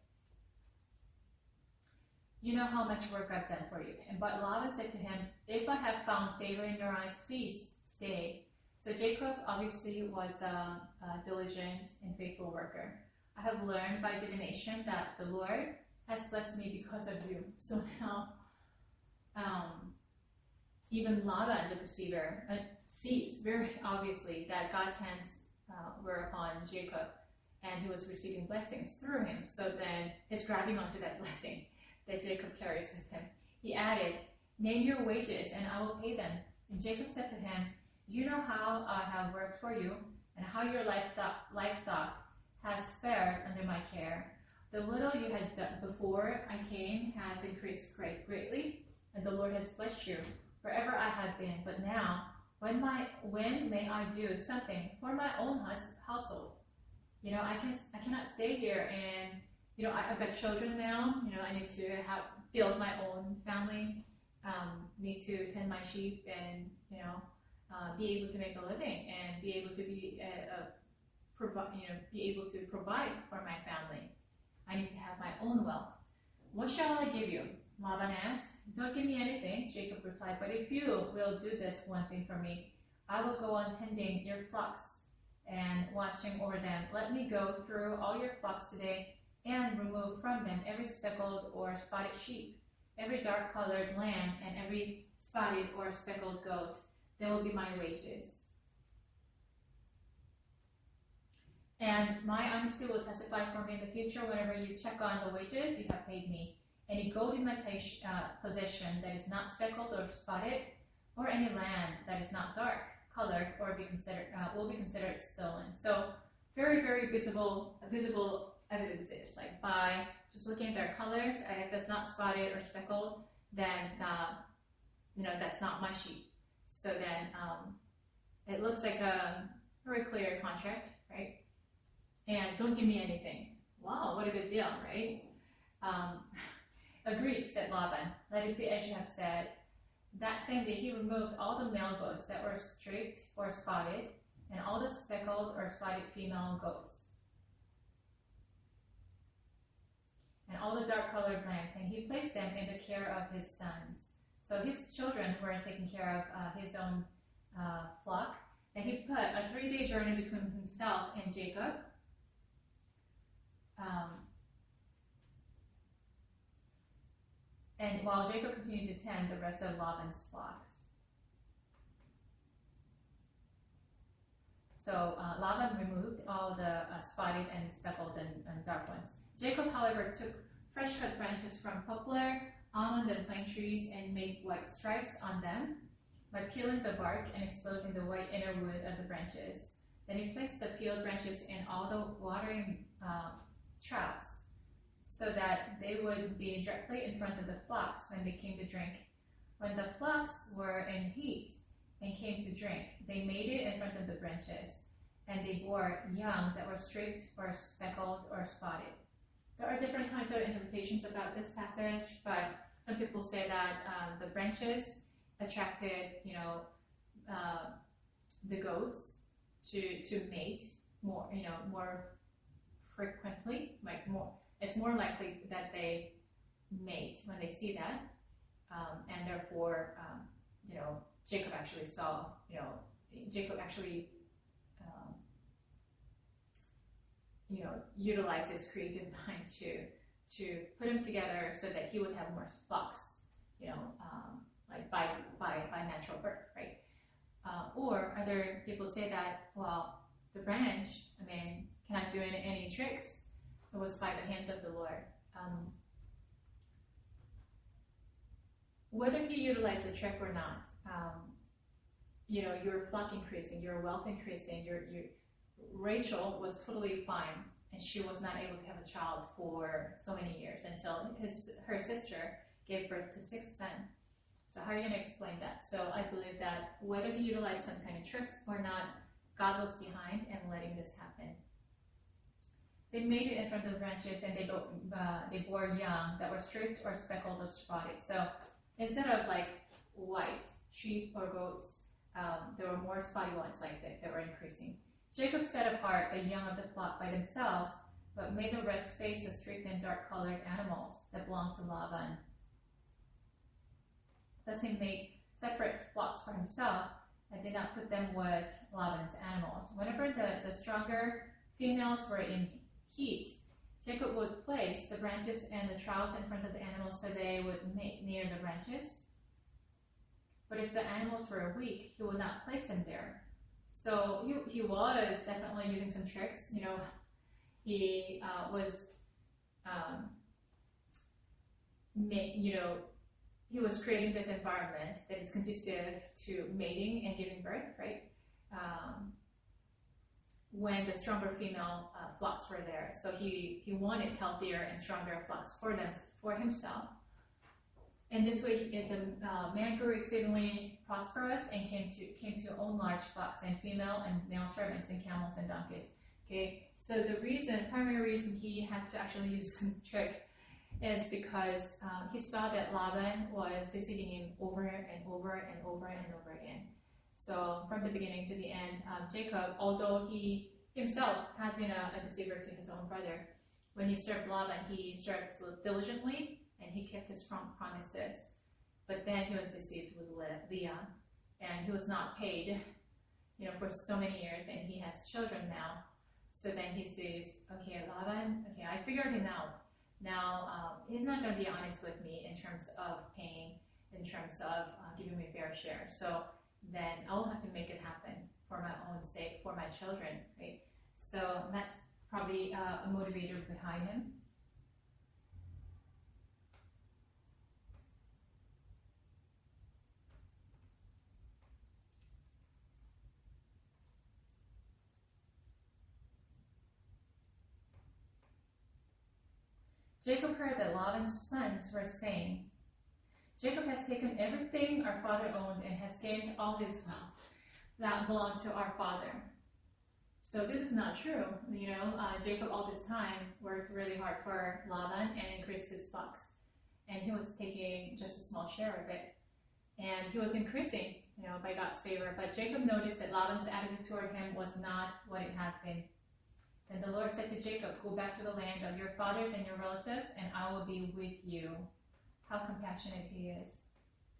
You know how much work I've done for you. But Laban said to him, "If I have found favor in your eyes, please stay." So Jacob obviously was a diligent and faithful worker. "I have learned by divination that the Lord has blessed me because of you." So now, even Laban, the deceiver, sees very obviously that God's hands were upon Jacob, and he was receiving blessings through him. So then he's grabbing onto that blessing that Jacob carries with him. He added, "Name your wages and I will pay them." And Jacob said to him, "You know how I have worked for you and how your livestock has fared under my care. The little you had done before I came has increased greatly, and the Lord has blessed you wherever I have been. But now, when may I do something for my own household? You know, I cannot stay here, and you know, I've got children now. You know, I need to build my own family, need to tend my sheep, and you know, be able to make a living and be able to be able to provide for my family. I need to have my own wealth. What shall I give you?" Laban asked. "Don't give me anything," Jacob replied, "but if you will do this one thing for me, I will go on tending your flocks and watching over them. Let me go through all your flocks today and remove from them every speckled or spotted sheep, every dark-colored lamb, and every spotted or speckled goat. They will be my wages. And my honesty will testify for me in the future whenever you check on the wages you have paid me. Any goat in my possession that is not speckled or spotted, or any lamb that is not dark-colored or will be considered stolen." So very, very visible evidences, like by just looking at their colors, if it's not spotted or speckled, then you know, that's not my sheep. So then it looks like a very clear contract, right? And don't give me anything. Wow, what a good deal, right? "Agreed," said Laban. "Let it be as you have said." That same day he removed all the male goats that were streaked or spotted, and all the speckled or spotted female goats, and all the dark-colored lambs, and he placed them in the care of his sons. So his children were taking care of his own flock, and he put a 3-day journey between himself and Jacob. And while Jacob continued to tend the rest of Laban's flocks. So Laban removed all the spotted and speckled and dark ones. Jacob, however, took fresh cut branches from poplar, almond, and plane trees and made white stripes on them by peeling the bark and exposing the white inner wood of the branches. Then he placed the peeled branches in all the watering troughs, so that they would be directly in front of the flocks when they came to drink. When the flocks were in heat and came to drink, they made it in front of the branches, and they bore young that were streaked or speckled or spotted. There are different kinds of interpretations about this passage, but some people say that the branches attracted, you know, the goats to mate more, you know, more frequently, like more. It's more likely that they mate when they see that, and therefore, you know, Jacob actually saw, utilize his creative mind to put them together so that he would have more flocks, like by natural birth, right? Or other people say that, well, the branch, cannot do any tricks. It was by the hands of the Lord. Whether he utilized the trick or not, your flock increasing, your wealth increasing, your Rachel was totally fine, and she was not able to have a child for so many years until her sister gave birth to 6 sons. So how are you going to explain that? So I believe that whether he utilized some kind of tricks or not, God was behind and letting this happen. They made it in front of the branches, and they bore young that were streaked or speckled or spotted. So instead of like white sheep or goats, there were more spotty ones like that were increasing. Jacob set apart the young of the flock by themselves, but made the rest face the streaked and dark-colored animals that belonged to Laban. Thus he made separate flocks for himself and did not put them with Laban's animals. Whenever the stronger females were in heat, Jacob would place the branches and the troughs in front of the animals so they would mate near the branches. But if the animals were weak, he would not place them there. So he was definitely using some tricks. He was creating this environment that is conducive to mating and giving birth, right? When the stronger female flocks were there. So he wanted healthier and stronger flocks for himself. And this way, the man grew exceedingly prosperous and came to own large flocks and female and male servants and camels and donkeys. Okay, so the primary reason he had to actually use some trick is because he saw that Laban was deceiving him over and over and over and over again. So from the beginning to the end, Jacob, although he himself had been a deceiver to his own brother, when he served Laban, he served diligently and he kept his promises. But then he was deceived with Leah, and he was not paid, for so many years, and he has children now. So then he says, okay, Laban, okay, I figured him out. Now, he's not going to be honest with me in terms of paying, in terms of giving me a fair share. So then I'll have to make it happen for my own sake, for my children, right? So that's probably a motivator behind him. Jacob heard that Laban's sons were saying, Jacob has taken everything our father owned and has gained all his wealth that belonged to our father. So this is not true. Jacob all this time worked really hard for Laban and increased his flocks. And he was taking just a small share of it. And he was increasing, by God's favor. But Jacob noticed that Laban's attitude toward him was not what it had been. Then the Lord said to Jacob, go back to the land of your fathers and your relatives, and I will be with you. How compassionate he is.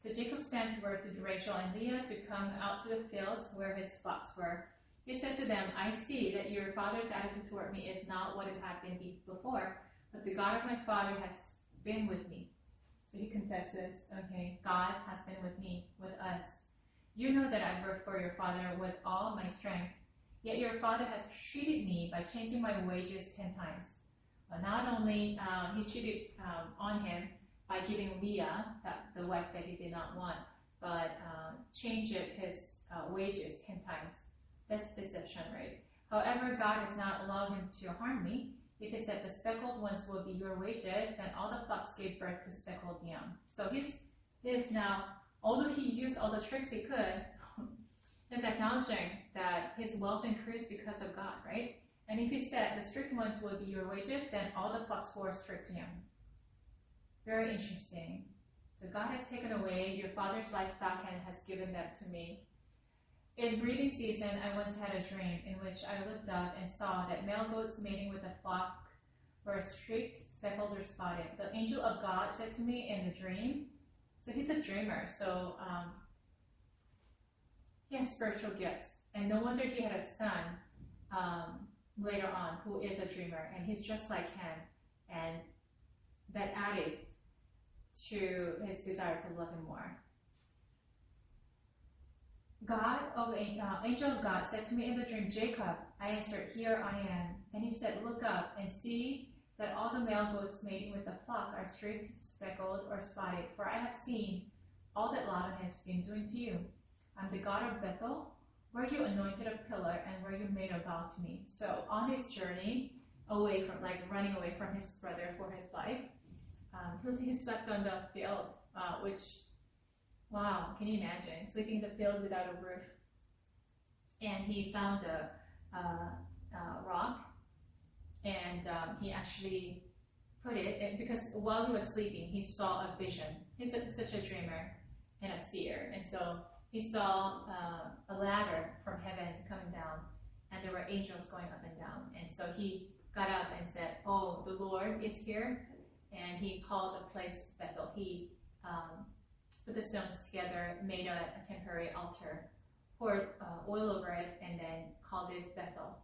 So Jacob sent word to Rachel and Leah to come out to the fields where his flocks were. He said to them, I see that your father's attitude toward me is not what it had been before, but the God of my father has been with me. So he confesses, okay, God has been with me, with us. You know that I've worked for your father with all my strength. Yet your father has treated me by changing my wages 10 times. But not only he cheated on him by giving Leah, the wife that he did not want, but changed his wages 10 times. That's deception, right? However, God has not allowed him to harm me. If he said the speckled ones will be your wages, then all the flocks gave birth to speckled young. So he's now, although he used all the tricks he could, he's acknowledging that his wealth increased because of God, right? And if he said the strict ones will be your wages, then all the flocks were strict to him. Very interesting. So God has taken away your father's livestock and has given them to me. In breeding season, I once had a dream in which I looked up and saw that male goats mating with a flock were streaked, speckled, or spotted. The angel of God said to me in the dream, so he's a dreamer, so he has spiritual gifts. And no wonder he had a son later on who is a dreamer, and he's just like him, and that added to his desire to love him more. Angel of God said to me in the dream, Jacob. I answered, here I am. And he said, look up and see that all the male goats mating with the flock are streaked, speckled, or spotted, for I have seen all that Laban has been doing to you. I'm the God of Bethel, where you anointed a pillar and where you made a vow to me. So on his journey away from, running away from his brother for his life, he slept on the field, which, wow, can you imagine? Sleeping in the field without a roof. And he found a rock, and he actually put it, because while he was sleeping, he saw a vision. He's such a dreamer and a seer. And so he saw a ladder from heaven coming down, and there were angels going up and down. And so he got up and said, oh, the Lord is here. And he called the place Bethel. He put the stones together, made a temporary altar, poured oil over it, and then called it Bethel.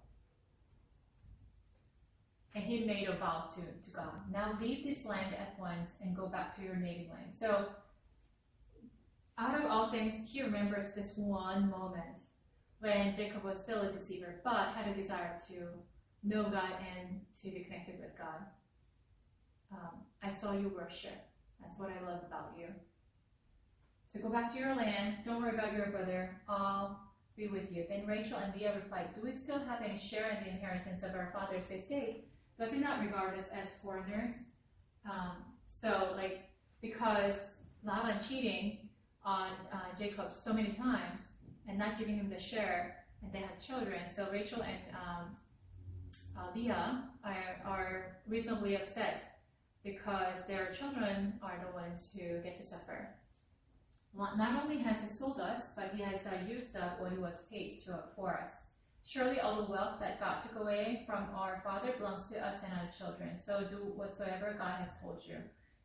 And he made a vow to God. Now leave this land at once and go back to your native land. So out of all things, he remembers this one moment when Jacob was still a deceiver, but had a desire to know God and to be connected with God. I saw you worship. That's what I love about you. So go back to your land. Don't worry about your brother. I'll be with you. Then Rachel and Leah replied, do we still have any share in the inheritance of our father's estate? Does he not regard us as foreigners? Because Laban cheating on Jacob so many times and not giving him the share, and they had children. So Rachel and Leah are reasonably upset because their children are the ones who get to suffer. Not only has he sold us, but he has used up what he was paid for us. Surely all the wealth that God took away from our father belongs to us and our children. So do whatsoever God has told you.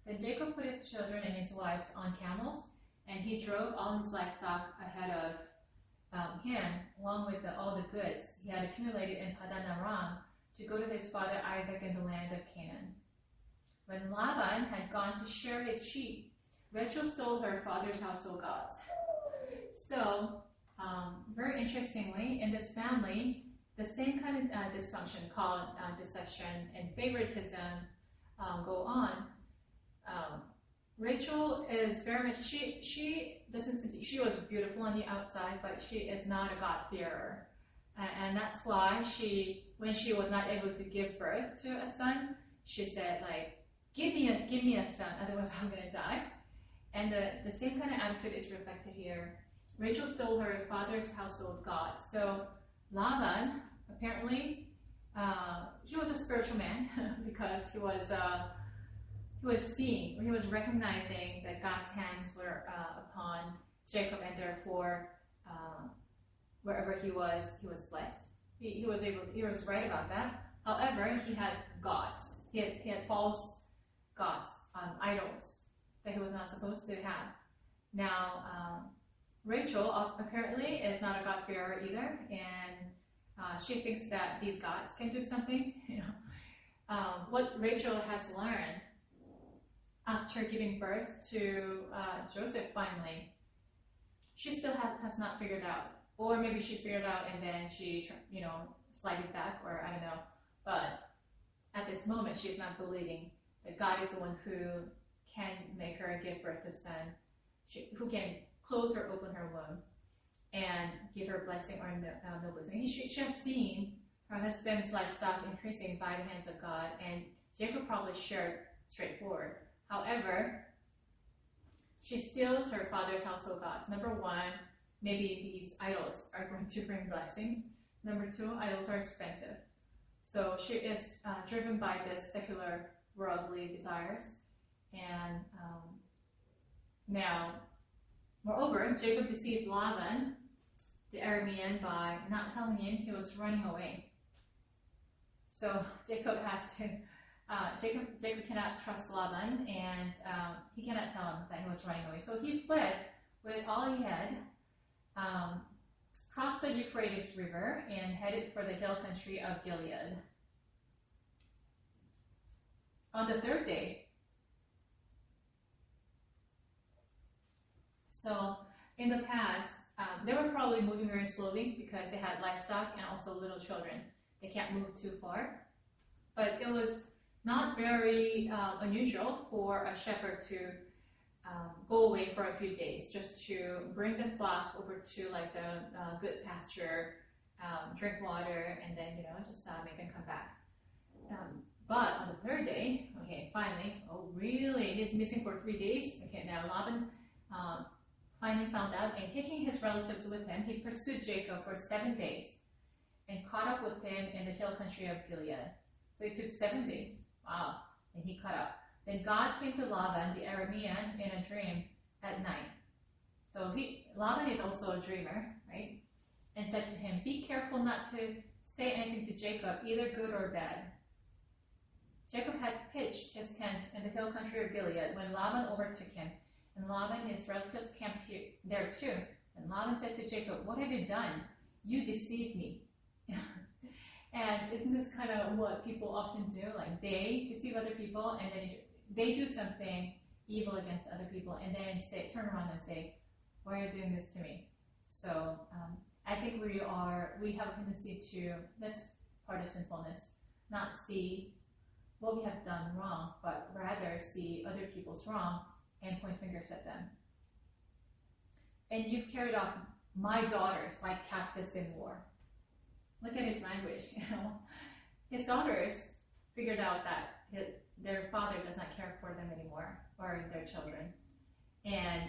Then Jacob put his children and his wives on camels, and he drove all his livestock ahead of him, along with all the goods he had accumulated in Padan Aram, to go to his father Isaac in the land of Canaan. When Laban had gone to shear his sheep, Rachel stole her father's household gods. So, very interestingly, in this family, the same kind of dysfunction called deception and favoritism go on. Rachel is very much, she was beautiful on the outside, but she is not a God-fearer. And that's why when she was not able to give birth to a son, she said, give me a son, otherwise I'm going to die. And the same kind of attitude is reflected here. Rachel stole her father's household gods. So Laban, apparently, he was a spiritual man because he was recognizing that God's hands were upon Jacob, and therefore, wherever he was blessed. He was right about that. However, he had gods. He had false gods, idols that he was not supposed to have. Now, Rachel apparently is not a God-fearer either, and she thinks that these gods can do something. What Rachel has learned after giving birth to Joseph finally, she still has not figured out. Or maybe she figured out and then she, slided back, or I don't know. But at this moment, she's not believing that God is the one who can make her give birth to a son, who can close or open her womb and give her blessing or no blessing. She has seen her husband's livestock increasing by the hands of God, and Jacob probably shared straightforward. However, she steals her father's household gods. Number one, maybe these idols are going to bring blessings. Number two, idols are expensive. So she is driven by this secular worldly desires. And now, moreover, Jacob deceived Laban, the Aramean, by not telling him he was running away. So Jacob has to, Jacob cannot trust Laban, and he cannot tell him that he was running away. So he fled with all he had crossed the Euphrates River and headed for the hill country of Gilead. On the third day, so in the past, they were probably moving very slowly because they had livestock and also little children. They can't move too far. But it was not very unusual for a shepherd to go away for a few days just to bring the flock over to like the good pasture, drink water, and then, just make them come back. But on the third day, okay, finally, oh really, he's missing for 3 days? Okay, now Laban finally found out, and taking his relatives with him, he pursued Jacob for 7 days and caught up with him in the hill country of Gilead. So it took 7 days. Wow, and he caught up. Then God came to Laban, the Aramean, in a dream at night. So Laban is also a dreamer, right? And said to him, "Be careful not to say anything to Jacob, either good or bad." Jacob had pitched his tent in the hill country of Gilead when Laban overtook him, and Laban and his relatives camped there too. And Laban said to Jacob, "What have you done? You deceived me." And isn't this kind of what people often do? Like they deceive other people, and then they do something evil against other people, and then turn around and say, "Why are you doing this to me?" So I think we have a tendency to, that's part of sinfulness, not see what we have done wrong, but rather see other people's wrong and point fingers at them. "And you've carried off my daughters like captives in war." Look at his language, His daughters figured out that their father does not care for them anymore, or their children. And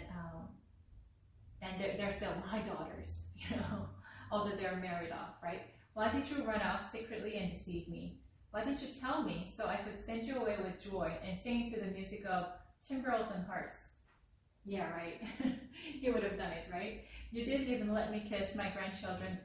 they're still my daughters, although they're married off, right? "Why did you run off secretly and deceive me? Why didn't you tell me so I could send you away with joy and sing to the music of timbrels and harps?" Yeah, right. He would have done it, right? "You didn't even let me kiss my grandchildren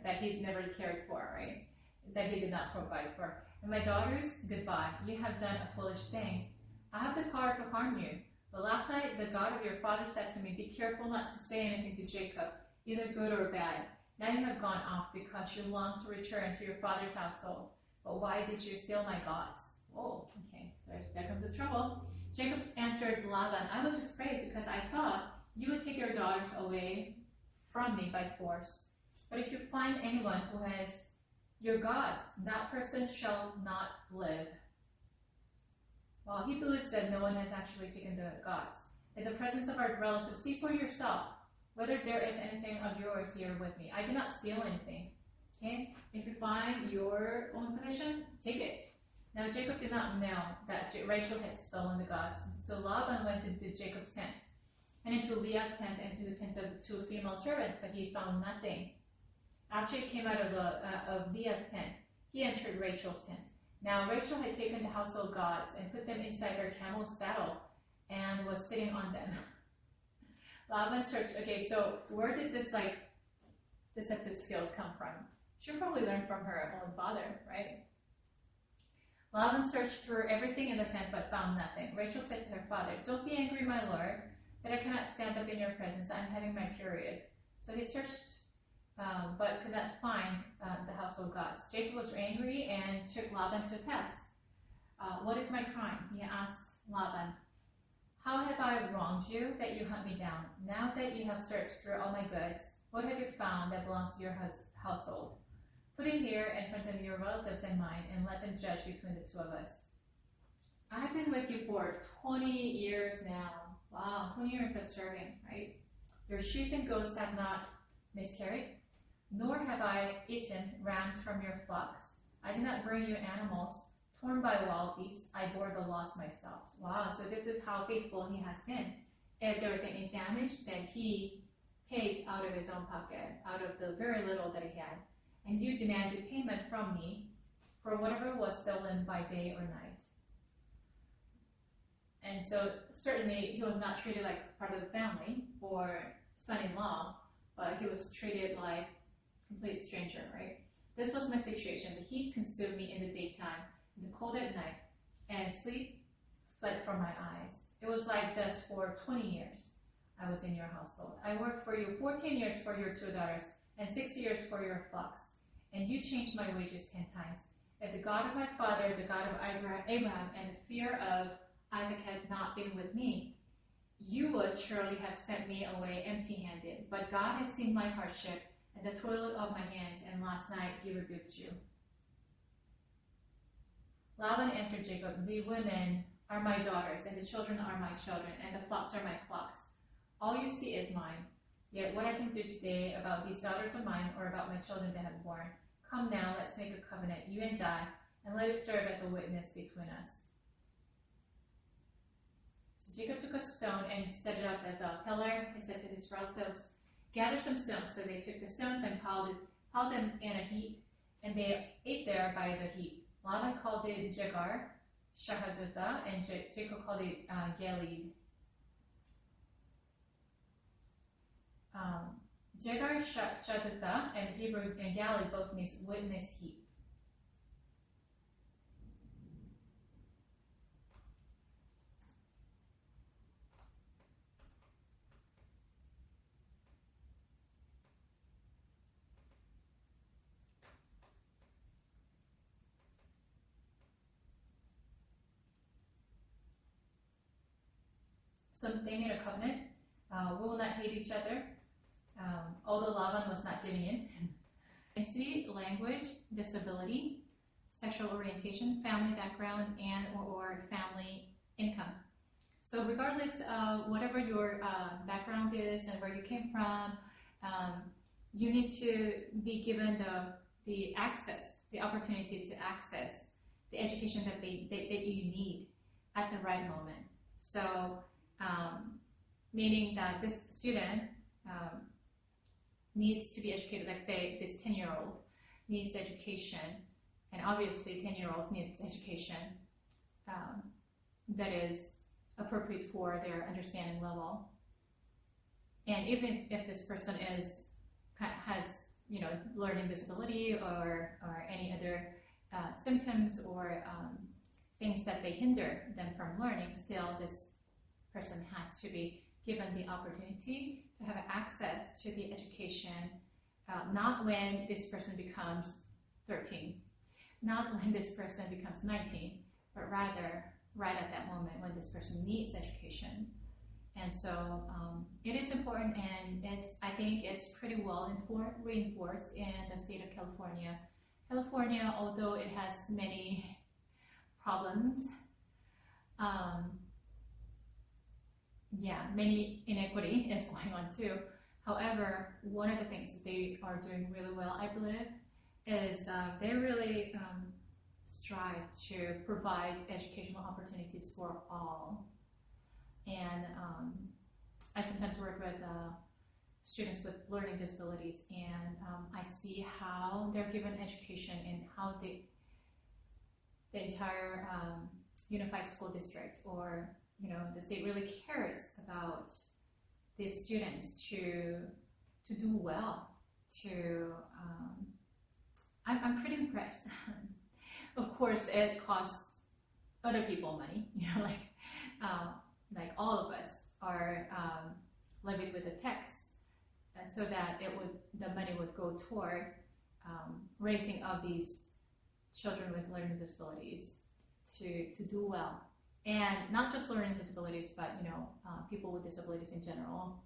that he never cared for, right? That he did not provide for. And my daughters, goodbye. You have done a foolish thing. I have the power to harm you. But last night the God of your father said to me, 'Be careful not to say anything to Jacob, either good or bad.' Now you have gone off because you long to return to your father's household. But why did you steal my gods?" Oh, okay, there comes the trouble. Jacob answered Laban, "I was afraid because I thought you would take your daughters away from me by force. But if you find anyone who has your gods, that person shall not live." Well, he believes that no one has actually taken the gods. "In the presence of our relatives, see for yourself whether there is anything of yours here with me. I did not steal anything." Okay? "If you find your own possession, take it." Now Jacob did not know that Rachel had stolen the gods. So Laban went into Jacob's tent, and into Leah's tent, and into the tent of the 2 female servants, but he found nothing. After he came out of Leah's tent, he entered Rachel's tent. Now Rachel had taken the household gods and put them inside her camel's saddle and was sitting on them. Laban searched. Okay, so where did this deceptive skills come from? She probably learned from her own father, right? Laban searched through everything in the tent but found nothing. Rachel said to her father, "Don't be angry, my lord, that I cannot stand up in your presence. I'm having my period." So he searched but could not find the household gods. Jacob was angry and took Laban to task. "What is my crime?" he asked Laban. "How have I wronged you that you hunt me down? Now that you have searched through all my goods, what have you found that belongs to your household? Put it here in front of your relatives and mine, and let them judge between the two of us." "I've been with you for 20 years now. Wow, 20 years of serving, right? Your sheep and goats have not miscarried, nor have I eaten rams from your flocks. I did not bring you animals torn by wild beasts. I bore the loss myself." Wow, so this is how faithful he has been. If there was any damage, then he paid out of his own pocket, out of the very little that he had. "And you demanded payment from me for whatever was stolen by day or night." And so certainly he was not treated like part of the family or son-in-law, but he was treated like a complete stranger, right? "This was my situation. The heat consumed me in the daytime, and the cold at night, and sleep fled from my eyes. It was like this for 20 years. I was in your household. I worked for you 14 years for your 2 daughters and 6 years for your flocks, and you changed my wages 10 times. If the God of my father, the God of Abraham, and the fear of Isaac had not been with me, you would surely have sent me away empty-handed. But God has seen my hardship and the toil of my hands, and last night he rebuked you. Laban answered Jacob, the women are my daughters, and the children are my children, and the flocks are my flocks. All you see is mine. Yet what I can do today about these daughters of mine, or about my children that have born, come now, let's make a covenant, you and I, and let it serve as a witness between us. So Jacob took a stone and set it up as a pillar. He said to his relatives, gather some stones. So they took the stones and piled them in a heap, and they ate there by the heap. Laban called it Jegar, Shahadutha, and Jacob called it Gilead. Jegar, Shahadutha, and Hebrew and Gilead both means witness heap. So they made a covenant. We will not hate each other, although Laban was not giving in. Ethnicity, language, disability, sexual orientation, family background, and or family income. So regardless of whatever your background is and where you came from, you need to be given the access, the opportunity to access the education that you need at the right moment. So meaning that this student needs to be educated, like say this 10-year-old needs education, and obviously 10-year-olds need education that is appropriate for their understanding level. And even if this person has learning disability or any other symptoms or things that they hinder them from learning, still this person has to be given the opportunity to have access to the education, not when this person becomes 13, not when this person becomes 19, but rather right at that moment when this person needs education. And so it is important, and I think it's pretty well reinforced in the state of California. California, although it has many problems, many inequity is going on too. However, one of the things that they are doing really well, I believe, is they really strive to provide educational opportunities for all. And I sometimes work with students with learning disabilities, and I see how they're given education and how the entire unified school district or the state really cares about the students to do well. I'm pretty impressed. Of course, it costs other people money. Like all of us are levied with a tax, so that the money would go toward raising of these children with learning disabilities to do well. And not just learning disabilities, but people with disabilities in general,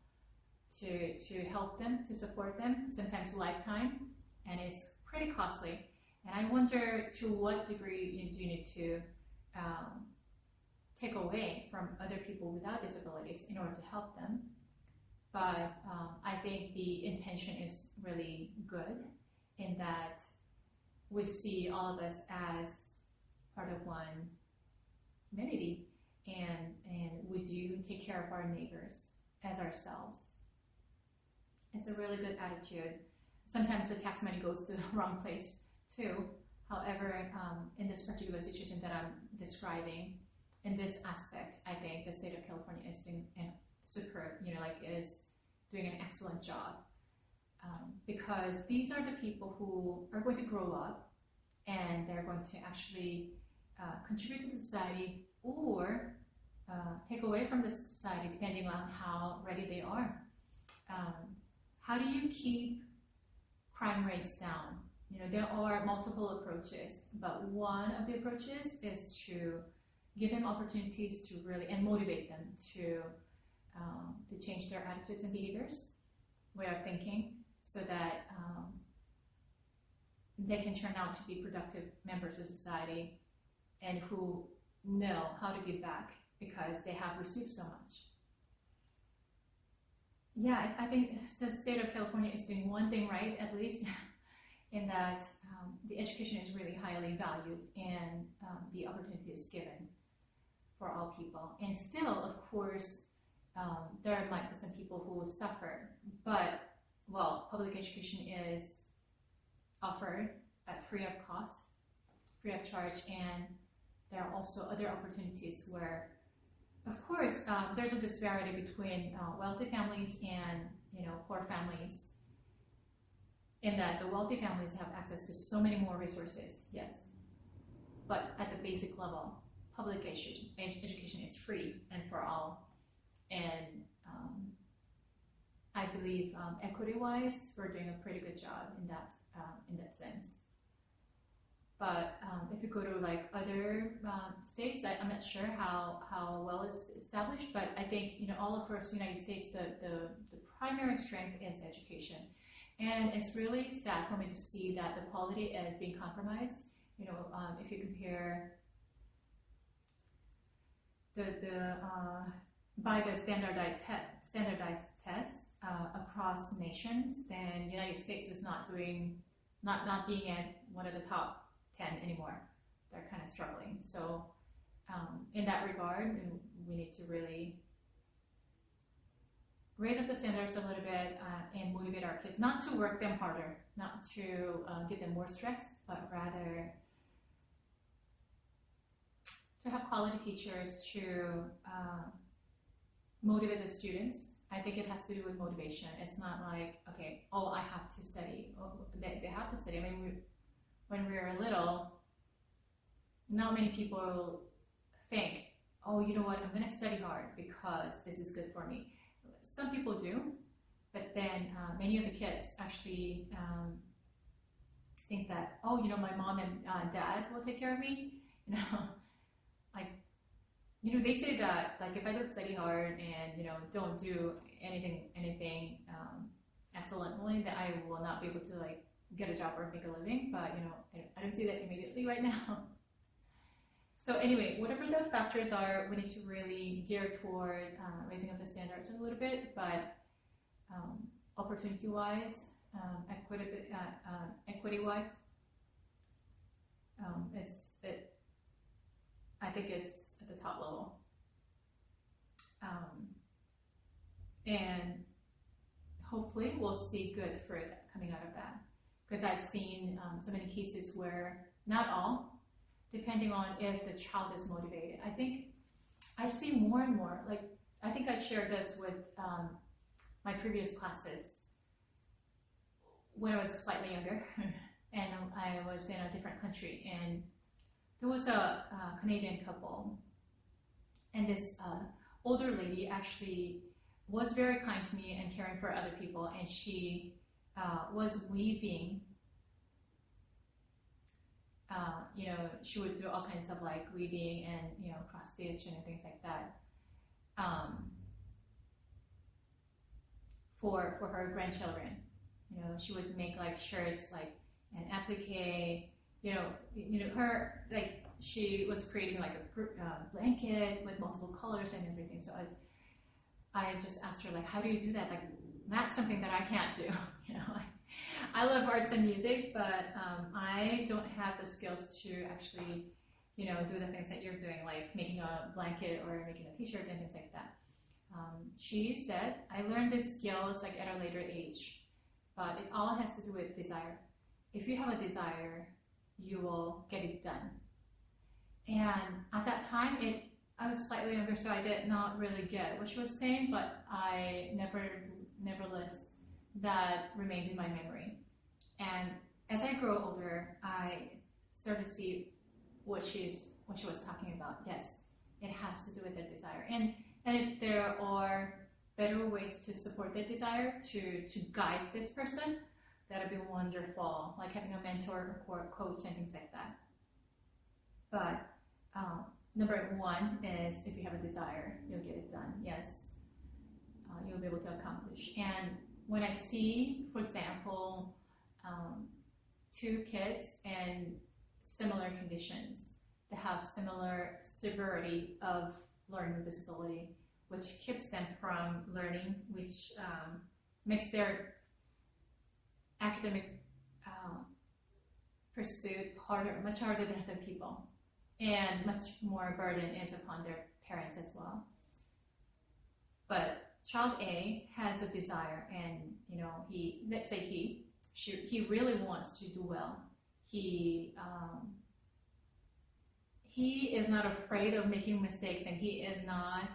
to help them, to support them, sometimes lifetime, and it's pretty costly. And I wonder to what degree you do need to take away from other people without disabilities in order to help them. But I think the intention is really good, in that we see all of us as part of one community, and we do take care of our neighbors as ourselves. It's a really good attitude. Sometimes the tax money goes to the wrong place too. However, in this particular situation that I'm describing, in this aspect, I think the state of California is doing is doing an excellent job, because these are the people who are going to grow up, and they're going to actually contribute to the society, or take away from the society depending on how ready they are. How do you keep crime rates down? You know, there are multiple approaches, but one of the approaches is to give them opportunities to really, and motivate them to change their attitudes and behaviors, way of thinking, so that they can turn out to be productive members of society and who know how to give back because they have received so much. Yeah, I think the state of California is doing one thing right, at least, in that the education is really highly valued and the opportunity is given for all people. And still, of course, there might be some people who will suffer, but, well, public education is offered at free of cost, free of charge, and there are also other opportunities where, of course, there's a disparity between wealthy families and, you know, poor families, in that the wealthy families have access to so many more resources, yes, but at the basic level, public education is free and for all, and I believe equity-wise, we're doing a pretty good job in that sense. But if you go to like other states, I'm not sure how well it's established, but I think, you know, all across the United States, the primary strength is education. And it's really sad for me to see that the quality is being compromised. You know, if you compare by the standardized tests across nations, then United States is not being at one of the top 10 anymore. They're kind of struggling. So in that regard, we need to really raise up the standards a little bit and motivate our kids, not to work them harder, not to give them more stress, but rather to have quality teachers to motivate the students. I think it has to do with motivation. It's not like, okay, oh, I have to study. Oh, they have to study. I mean, when we were little, not many people think, oh, you know what, I'm going to study hard because this is good for me. Some people do, but then many of the kids actually think that, oh, you know, my mom and dad will take care of me. You know, like, you know, they say that, like, if I don't study hard and, you know, don't do anything excellently, that I will not be able to, like, get a job or make a living. But, you know, I don't see that immediately right now. So anyway, whatever the factors are, we need to really gear toward raising up the standards a little bit, but opportunity-wise, equity-wise, I think it's at the top level. And hopefully we'll see good fruit coming out of that. Because I've seen so many cases where, not all, depending on if the child is motivated. I think I see more and more, like, I think I shared this with my previous classes when I was slightly younger and I was in a different country, and there was a Canadian couple, and this older lady actually was very kind to me and caring for other people, and she was weaving. You know, she would do all kinds of like weaving and, you know, cross stitch and things like that for her grandchildren. You know, she would make like shirts, like an applique. You know, her, like, she was creating like a blanket with multiple colors and everything. So I just asked her, like, how do you do that? Like, that's something that I can't do. You know, like, I love arts and music, but I don't have the skills to actually, you know, do the things that you're doing, like making a blanket or making a t-shirt and things like that. She said, I learned these skills like at a later age, but it all has to do with desire. If you have a desire, you will get it done. And at that time, I was slightly younger, so I did not really get what she was saying, but nevertheless, that remained in my memory. And as I grow older, I started to see what she was talking about. Yes, It has to do with their desire. And if there are better ways to support their desire, to guide this person, that would be wonderful, like having a mentor or coach and things like that. But number one is, if you have a desire, you'll get it done. Yes, you'll be able to accomplish. And when I see, for example, two kids in similar conditions that have similar severity of learning disability, which keeps them from learning, which makes their academic pursuit harder, much harder than other people, and much more burden is upon their parents as well. But child A has a desire, and let's say he really wants to do well. He is not afraid of making mistakes, and he is not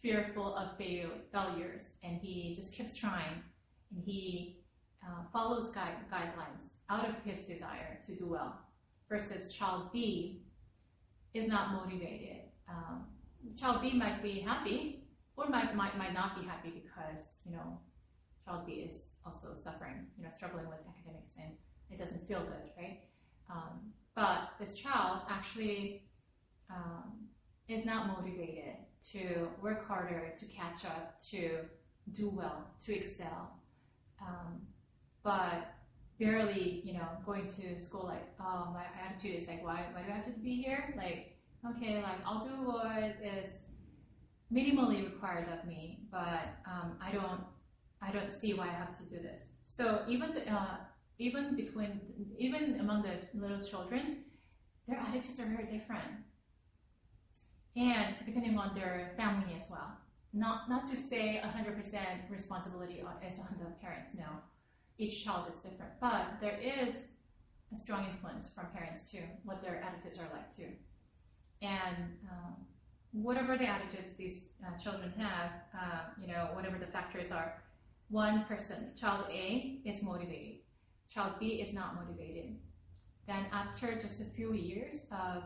fearful of failures, and he just keeps trying, and he follows guidelines out of his desire to do well. Versus child B is not motivated. Child B might be happy, or might not be happy because child B is also suffering, struggling with academics, and it doesn't feel good, right? But this child actually is not motivated to work harder, to catch up, to do well, to excel, but barely, going to school, like, oh, my attitude is like, why do I have to be here? Like, okay, like, I'll do what is minimally required of me, but I don't see why I have to do this. So even among the little children, their attitudes are very different, and depending on their family as well. Not to say 100% responsibility is on the parents. No, each child is different, but there is a strong influence from parents too, what their attitudes are like too. And whatever the attitudes these children have, whatever the factors are, one person, child A, is motivated, child B is not motivated. Then after just a few years of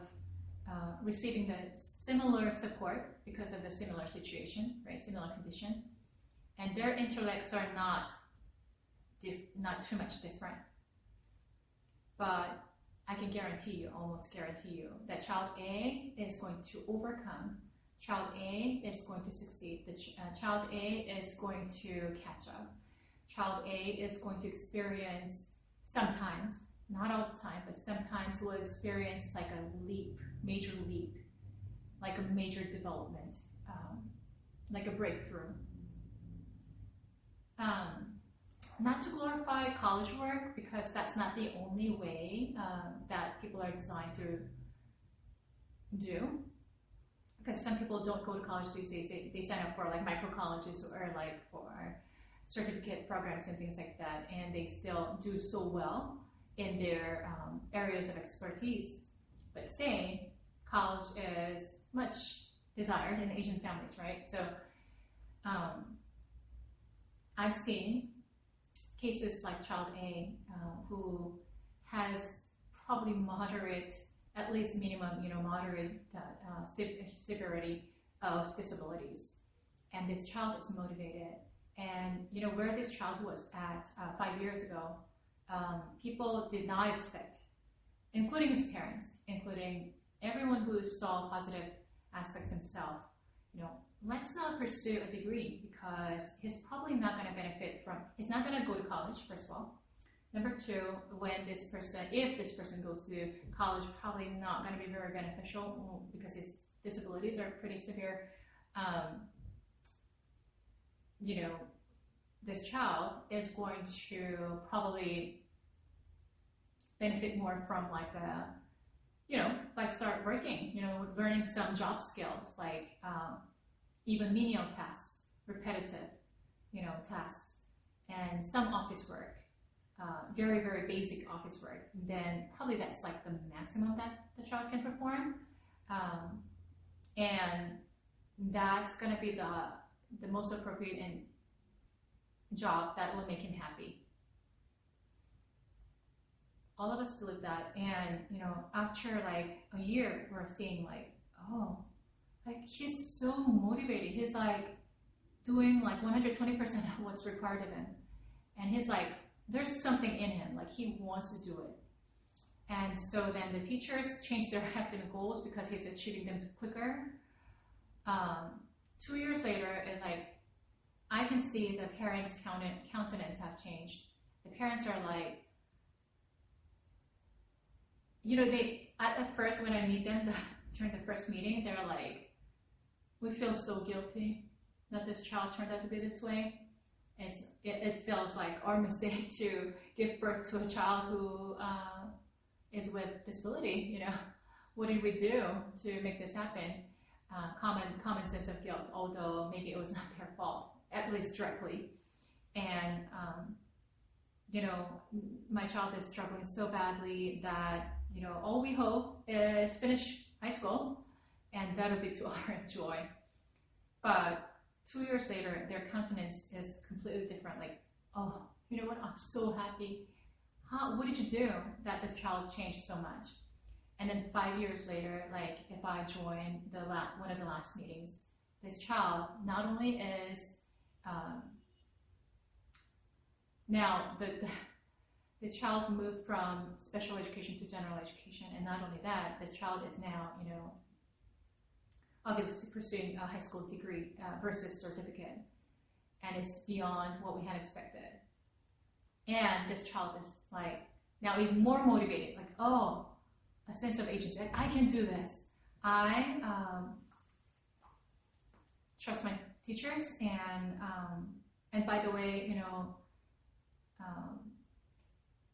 receiving the similar support because of the similar situation, right, similar condition, and their intellects are not too much different, but I can almost guarantee you, that child A is going to overcome. Child A is going to succeed. Child A is going to catch up. Child A is going to experience sometimes, not all the time, but sometimes will experience like a major leap, like a major development, like a breakthrough. Not to glorify college work, because that's not the only way that people are designed to do. Because some people don't go to college these days, they sign up for like micro colleges or like for certificate programs and things like that, and they still do so well in their areas of expertise. But say college is much desired in Asian families, right? So I've seen cases like child A who has probably moderate, at least minimum, moderate severity of disabilities, and this child is motivated. And where this child was at 5 years ago, people did not expect, including his parents, including everyone who saw positive aspects himself, let's not pursue a degree because he's probably not going to benefit from, he's not going to go to college, first of all. Number two, if this person goes to college, probably not going to be very beneficial because his disabilities are pretty severe. This child is going to probably benefit more from like by start working, learning some job skills, like even menial tasks, repetitive, tasks, and some office work, very, very basic office work. Then probably that's like the maximum that the child can perform. And that's going to be the most appropriate job that will make him happy. all of us believe that. And, you know, after like a year, we're seeing like, oh, like he's so motivated. He's like doing like 120% of what's required of him. And he's like, there's something in him, like he wants to do it. And so then the teachers changed their academic goals because he's achieving them quicker. 2 years later, it's like, I can see the parents' countenance have changed. The parents are like, you know, they, at first when I meet them during the first meeting, they're like, we feel so guilty that this child turned out to be this way. It feels like our mistake to give birth to a child who is with disability. You know, what did we do to make this happen? Common sense of guilt, although maybe it was not their fault, at least directly. And you know, my child is struggling so badly that, you know, all we hope is finish high school, and that'll be to our joy. But 2 years later, their countenance is completely different. Like, oh, you know what? I'm so happy. What did you do that this child changed so much? And then 5 years later, like if I join one of the last meetings, this child not only is now the child moved from special education to general education, and not only that, this child is now, you know, obviously pursuing a high school degree versus certificate, and it's beyond what we had expected. And this child is like now even more motivated, like, oh, a sense of agency. Like, I can do this. I trust my teachers, and by the way, you know,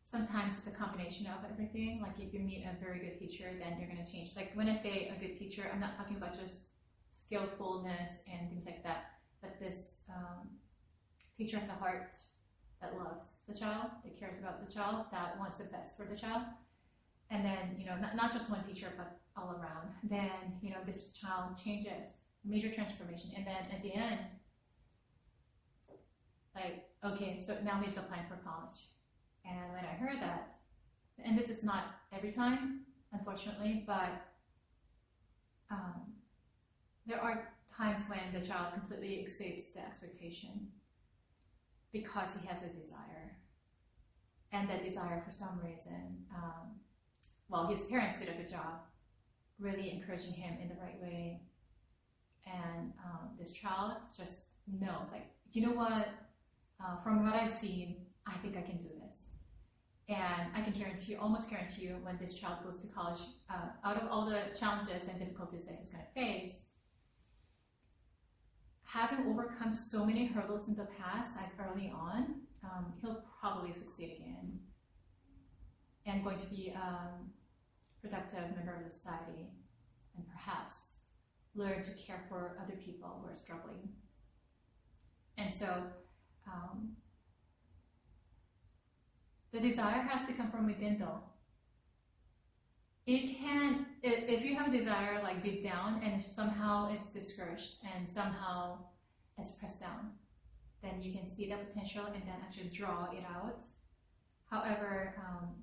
sometimes it's a combination of everything. Like if you meet a very good teacher, then you're going to change. Like when I say a good teacher, I'm not talking about just skillfulness and things like that, but this teacher has a heart that loves the child, that cares about the child, that wants the best for the child. And then, you know, not just one teacher, but all around. Then, you know, this child changes, major transformation. And then at the end, like, okay, so now he's applying for college. And when I heard that, and this is not every time, unfortunately, but there are times when the child completely exceeds the expectation because he has a desire. And that desire, for some reason, well, his parents did a good job really encouraging him in the right way. And this child just knows, like, you know what, from what I've seen, I think I can do this. And I can guarantee, almost guarantee you, when this child goes to college, out of all the challenges and difficulties that he's going to face, having overcome so many hurdles in the past, like early on, he'll probably succeed again and going to be a productive member of the society, and perhaps learn to care for other people who are struggling. And so the desire has to come from within, though. It can, if you have a desire like deep down and somehow it's discouraged and somehow it's pressed down, then you can see the potential and then actually draw it out. However,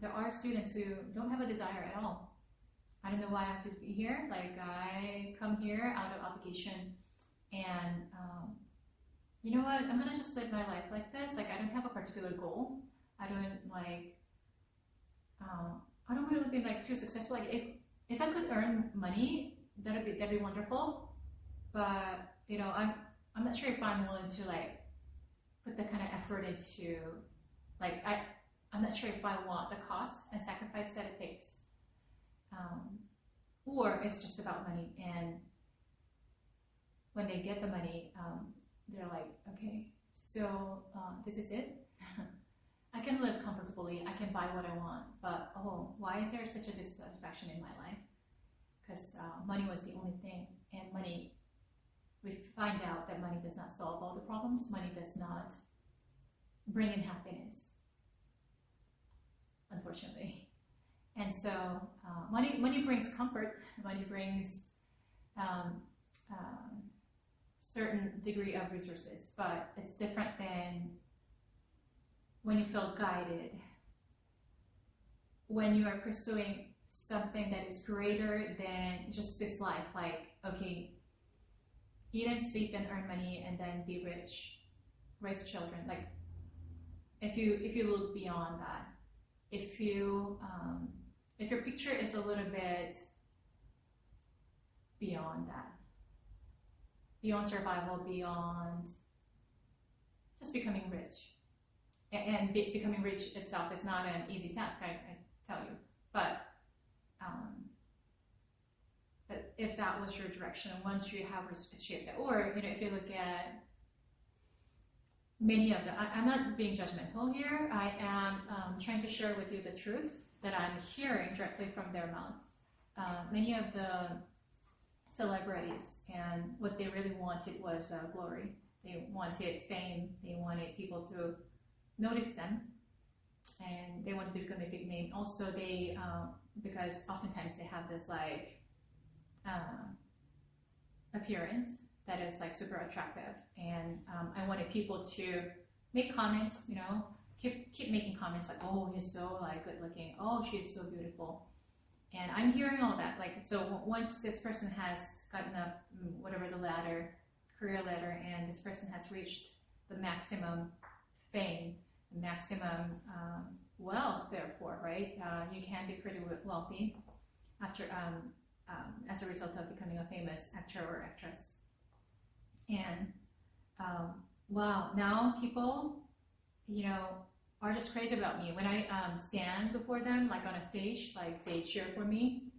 there are students who don't have a desire at all. I don't know why I have to be here. Like, I come here out of obligation, and you know what? I'm gonna just live my life like this. Like, I don't have a particular goal. I don't like. I don't want to be like too successful. Like, if I could earn money, that'd be wonderful. But you know, I'm not sure if I'm willing to like put the kind of effort into, like, I'm not sure if I want the cost and sacrifice that it takes. Or it's just about money, and when they get the money, they're like, okay, so this is it. I can live comfortably, I can buy what I want, but oh, why is there such a dissatisfaction in my life? Because money was the only thing, and money, we find out that money does not solve all the problems. Money does not bring in happiness, unfortunately. And so money brings comfort, money brings certain degree of resources, but it's different than when you feel guided when you are pursuing something that is greater than just this life, like, okay, eat and sleep and earn money and then be rich, raise children, like, if you look beyond that, if your picture is a little bit beyond that, beyond survival, beyond just becoming rich, and becoming rich itself is not an easy task, I tell you, but if that was your direction, once you have achieved that, or if you look at many of them, I'm not being judgmental here. I am trying to share with you the truth that I'm hearing directly from their mouth. Many of the celebrities, and what they really wanted was glory. They wanted fame. They wanted people to notice them, and they wanted to become a big name. Also, they because oftentimes they have this like appearance that is like super attractive, and I wanted people to make comments, keep making comments like, oh, he's so like good looking, oh, she's so beautiful, and I'm hearing all that. Like, so once this person has gotten up whatever the ladder, career ladder, and this person has reached the maximum fame, the maximum wealth, therefore, right? You can be pretty wealthy after as a result of becoming a famous actor or actress. And wow, now people, are just crazy about me. When I stand before them, like on a stage, like they cheer for me.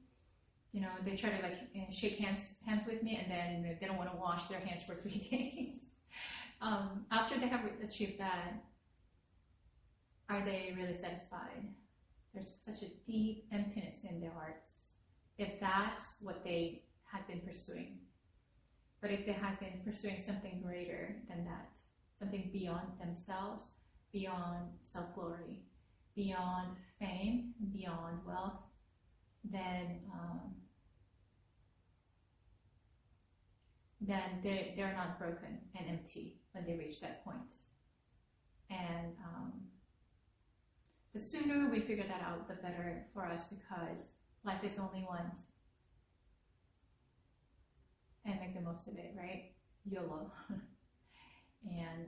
They try to like shake hands with me, and then they don't want to wash their hands for 3 days. After they have achieved that, are they really satisfied? There's such a deep emptiness in their hearts, if that's what they had been pursuing. But if they had been pursuing something greater than that, something beyond themselves, beyond self-glory, beyond fame, beyond wealth, then they're not broken and empty when they reach that point. And the sooner we figure that out, the better for us, because life is only once. And make the most of it, right? YOLO. And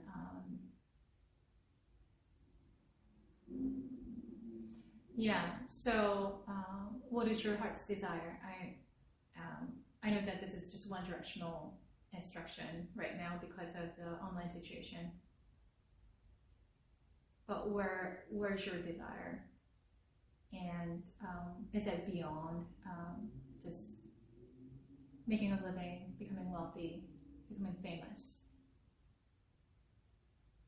yeah, so what is your heart's desire? I know that this is just one directional instruction right now because of the online situation. But where's your desire? And is that beyond just making a living, becoming wealthy, becoming famous?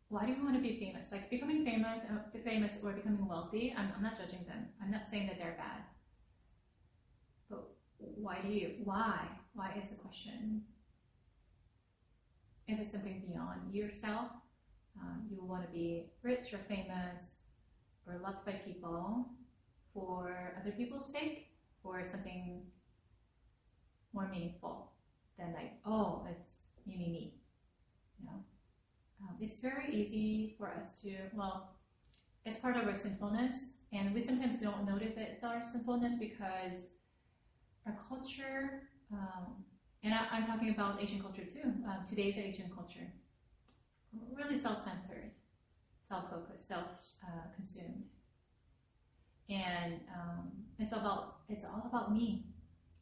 Why do you want to be famous? Like, becoming famous or becoming wealthy, I'm not judging them. I'm not saying that they're bad. But why do you? Why? Why is the question? Is it something beyond yourself? You want to be rich or famous or loved by people for other people's sake, or something more meaningful than like, oh, it's me. It's very easy for us to, it's part of our sinfulness, and we sometimes don't notice that it's our sinfulness because our culture, and I'm talking about Asian culture too, today's Asian culture, really self-centered, self-focused, self-consumed, and it's all about me,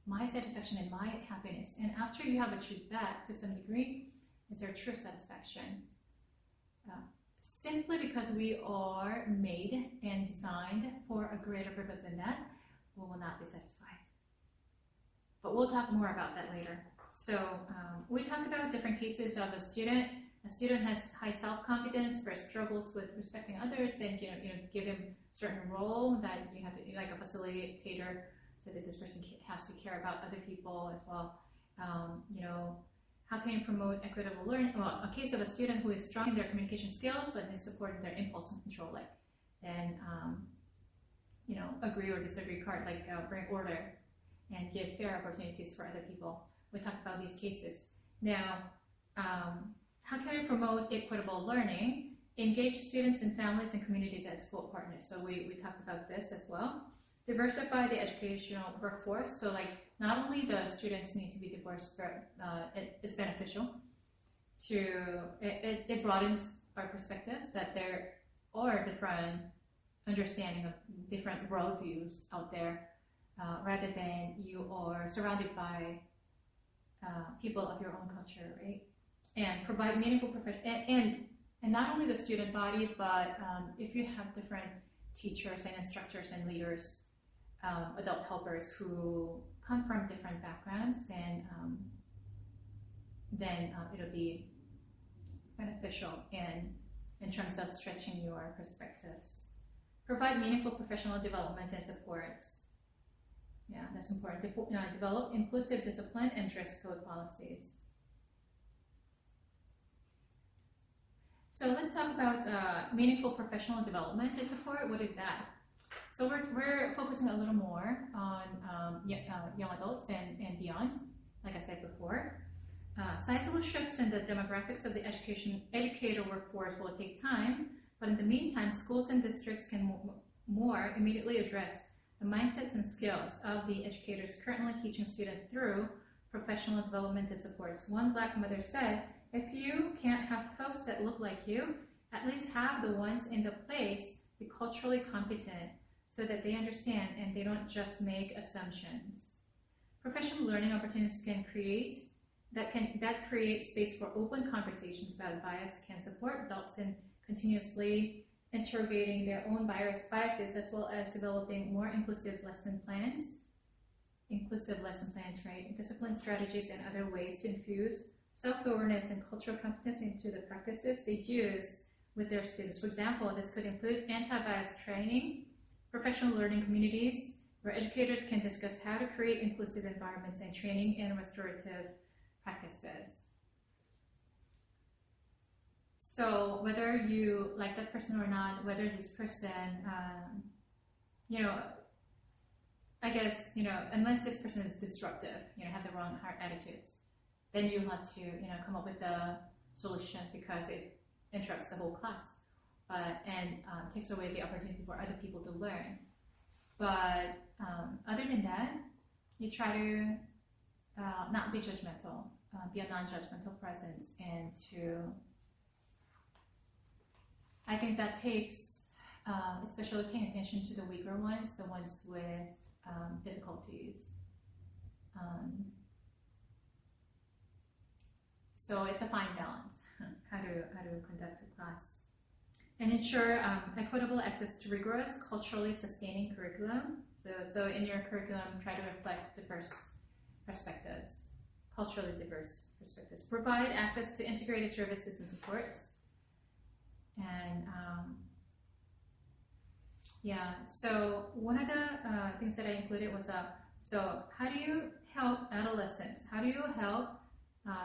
my satisfaction and my happiness. And after you have achieved that to some degree, it's our true satisfaction. Simply because we are made and designed for a greater purpose than that, we will not be satisfied. But we'll talk more about that later. So we talked about different cases of a student. A student has high self-confidence, but struggles with respecting others. Then give him a certain role that you have to, like a facilitator, so that this person has to care about other people as well. How can you promote equitable learning? Well, a case of a student who is strong in their communication skills, but is supporting their impulse and control, like then agree or disagree card, like bring order and give fair opportunities for other people. We talked about these cases. Now, how can we promote equitable learning? Engage students and families and communities as full partners. So we talked about this as well. diversify the educational workforce. So like not only the students need to be diverse, but it's beneficial to, it broadens our perspectives that there are different understanding of different worldviews out there, rather than you are surrounded by people of your own culture, right? And provide meaningful profession, and not only the student body, but if you have different teachers and instructors and leaders, adult helpers who come from different backgrounds, then it'll be beneficial in terms of stretching your perspectives. Provide meaningful professional development and supports. Yeah, that's important. Develop inclusive discipline and dress code policies. So let's talk about meaningful professional development and support. What is that? So we're focusing a little more on young adults and beyond, like I said before. Sizable shifts in the demographics of the educator workforce will take time, but in the meantime, schools and districts can more immediately address the mindsets and skills of the educators currently teaching students through professional development and supports. One Black mother said, "If you can't have folks that look like you, at least have the ones in the place be culturally competent so that they understand and they don't just make assumptions." Professional learning opportunities can create space for open conversations about bias, can support adults in continuously interrogating their own biases, as well as developing more inclusive lesson plans, right? Discipline strategies and other ways to infuse self-awareness and cultural competence into the practices they use with their students. For example, this could include anti-bias training, professional learning communities, where educators can discuss how to create inclusive environments and training and restorative practices. So whether you like that person or not, whether this person, I guess, unless this person is disruptive, have the wrong heart attitudes, then you have to, come up with a solution, because it interrupts the whole class, and takes away the opportunity for other people to learn. But other than that, you try to not be judgmental, be a non-judgmental presence, and I think that takes, especially paying attention to the weaker ones, the ones with difficulties. So it's a fine balance, how to conduct a class. And ensure equitable access to rigorous, culturally sustaining curriculum. So in your curriculum, try to reflect diverse perspectives, culturally diverse perspectives. Provide access to integrated services and supports. And so one of the things that I included was, so how do you help adolescents? How do you help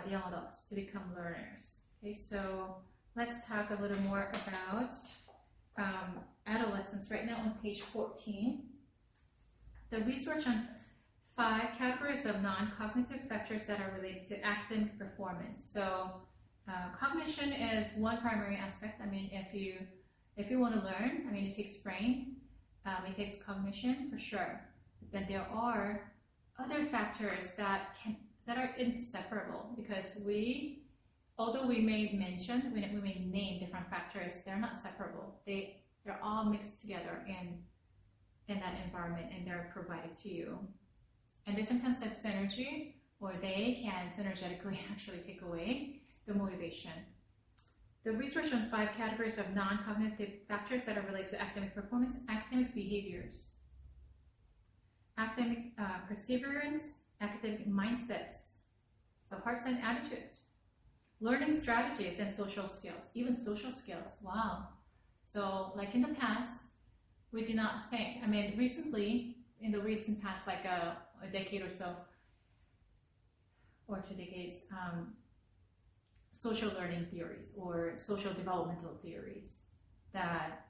young adults to become learners? Okay, so let's talk a little more about adolescents. Right now on page 14, the research on 5 categories of non-cognitive factors that are related to academic performance. So cognition is one primary aspect. I mean, if you want to learn, I mean, it takes brain, it takes cognition for sure. But then there are other factors that are inseparable, because although we may mention, we may name different factors, they're not separable. They're all mixed together in that environment, and they're provided to you. And they sometimes have synergy, or they can synergetically actually take away the motivation. The research on 5 categories of non-cognitive factors that are related to academic performance: academic behaviors, academic perseverance, academic mindsets, so hearts and attitudes, learning strategies, and social skills, even social skills. Wow. So like in the past, we did not think, I mean, recently, in the recent past, like a decade or so, or 2 decades, social learning theories or social developmental theories that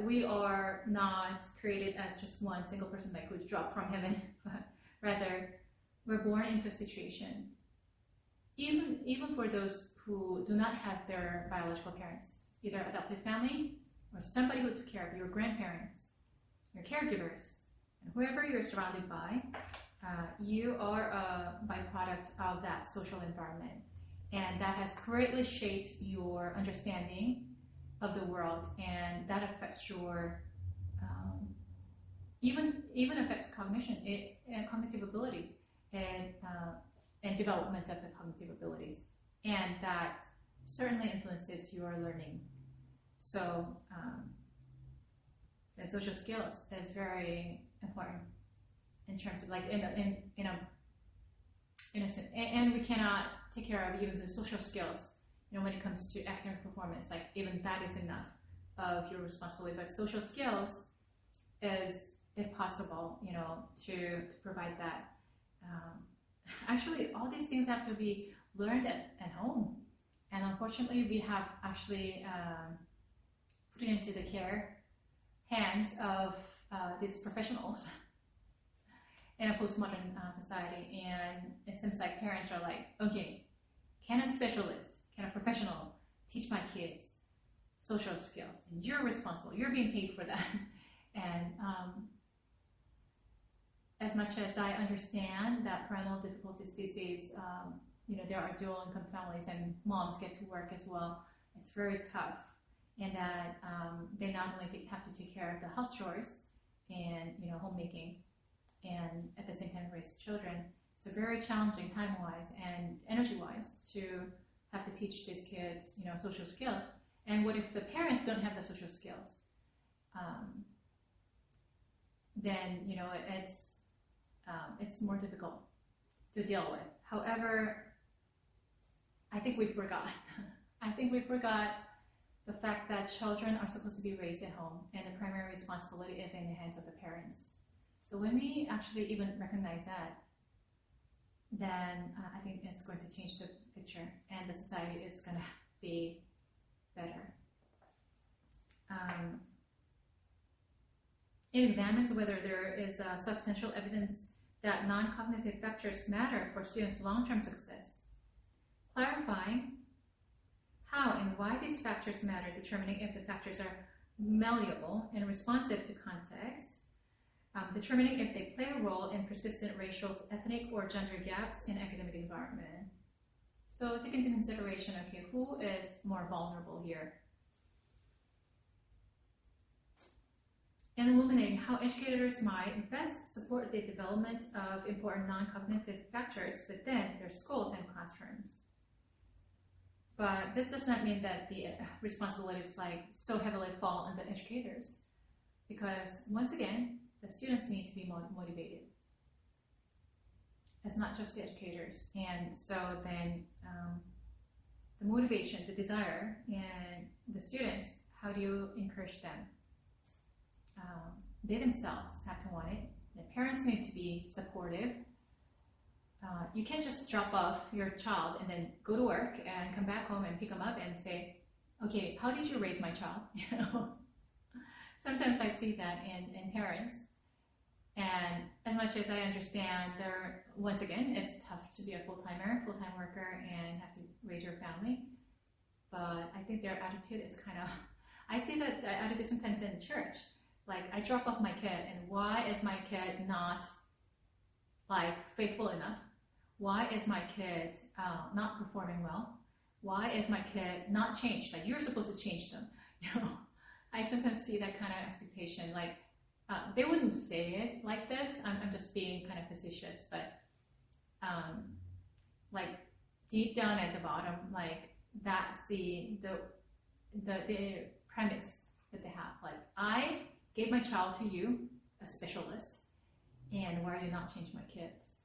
we are not created as just one single person like who's dropped from heaven, but rather we're born into a situation. Even for those who do not have their biological parents, either adopted family or somebody who took care of your grandparents, your caregivers, and whoever you're surrounded by, you are a byproduct of that social environment. And that has greatly shaped your understanding of the world, and that affects your, even affects cognition and cognitive abilities, and development of the cognitive abilities. And that certainly influences your learning. So, and social skills is very important in terms of like in a sense, and we cannot take care of even the social skills. You know, when it comes to academic performance, like even that is enough of your responsibility. But social skills is, if possible, you know, to provide that. Actually, all these things have to be learned at home, and unfortunately, we have actually put it into the hands of these professionals in a postmodern society. And it seems like parents are like, okay, can a specialist, can a professional teach my kids social skills? And you're responsible, you're being paid for that. And as much as I understand that parental difficulties these days, you know, there are dual income families and moms get to work as well. It's very tough, and that they not only have to take care of the house chores and, you know, homemaking, and at the same time raise children. It's a very challenging time-wise and energy-wise to have to teach these kids, you know, social skills. And what if the parents don't have the social skills? Then, you know, it's more difficult to deal with. However, I think we forgot. I think we forgot the fact that children are supposed to be raised at home, and the primary responsibility is in the hands of the parents. So when we actually even recognize that, then I think it's going to change the picture, and the society is going to be better. It examines whether there is substantial evidence that non-cognitive factors matter for students' long-term success, clarifying how and why these factors matter, determining if the factors are malleable and responsive to context, determining if they play a role in persistent racial, ethnic, or gender gaps in academic environment. So take into consideration, okay, who is more vulnerable here? And illuminating how educators might best support the development of important non-cognitive factors within their schools and classrooms. But this does not mean that the responsibilities like so heavily fall on the educators, because once again, the students need to be motivated. It's not just the educators. And so then the motivation, the desire, and the students, how do you encourage them? They themselves have to want it. The parents need to be supportive. You can't just drop off your child and then go to work and come back home and pick them up and say, okay, how did you raise my child? You know, sometimes I see that in parents. And as much as I understand, once again, it's tough to be a full-time worker and have to raise your family. But I think their attitude is kind of, I see that attitude sometimes in church. Like, I drop off my kid, and why is my kid not, like, faithful enough? Why is my kid not performing well? Why is my kid not changed? Like, you're supposed to change them. You know, I sometimes see that kind of expectation. Like, they wouldn't say it like this. I'm just being kind of facetious, but like deep down at the bottom, like that's the premise that they have. Like, I gave my child to you, a specialist, and why are you not changing my kids?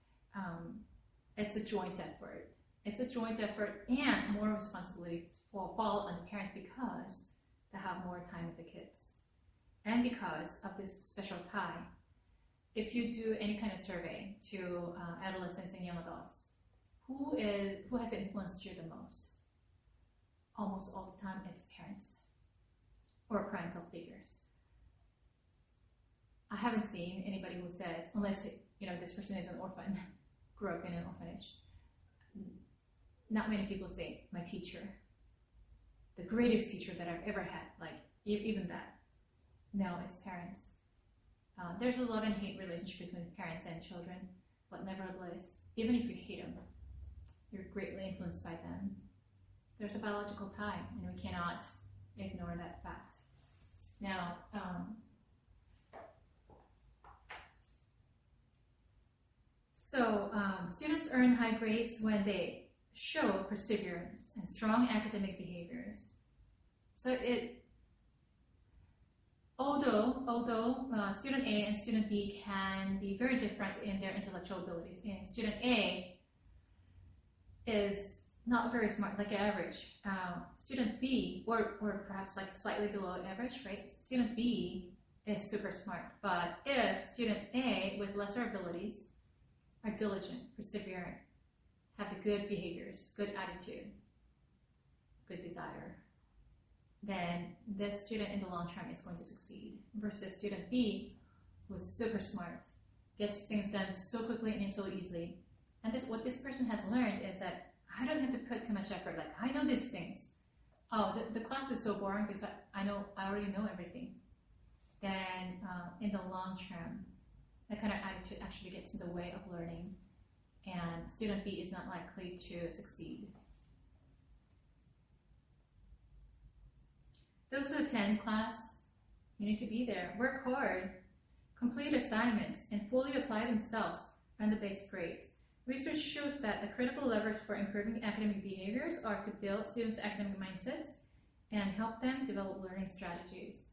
It's a joint effort. It's a joint effort, and more responsibility will fall on the parents because they have more time with the kids. And because of this special tie. If you do any kind of survey to adolescents and young adults, who has influenced you the most? Almost all the time, it's parents or parental figures. I haven't seen anybody who says, unless this person is an orphan, grew up in an orphanage. Not many people say, my teacher, the greatest teacher that I've ever had, like even that. No, it's parents. There's a love and hate relationship between parents and children, but nevertheless, even if you hate them, you're greatly influenced by them. There's a biological tie, and we cannot ignore that fact. Now, students earn high grades when they show perseverance and strong academic behaviors. So although student A and student B can be very different in their intellectual abilities, and student A is not very smart, like average. Student B, or perhaps like slightly below average, right? Student B is super smart. But if student A with lesser abilities are diligent, perseverant, have the good behaviors, good attitude, good desire, then this student in the long term is going to succeed, versus student B, who's super smart, gets things done so quickly and so easily. And what this person has learned is that I don't have to put too much effort. Like, I know these things. Oh, the class is so boring because I already know everything. Then in the long term, that kind of attitude actually gets in the way of learning, and student B is not likely to succeed. Those who attend class, you need to be there, work hard, complete assignments, and fully apply themselves on the base grades. Research shows that the critical levers for improving academic behaviors are to build students' academic mindsets and help them develop learning strategies.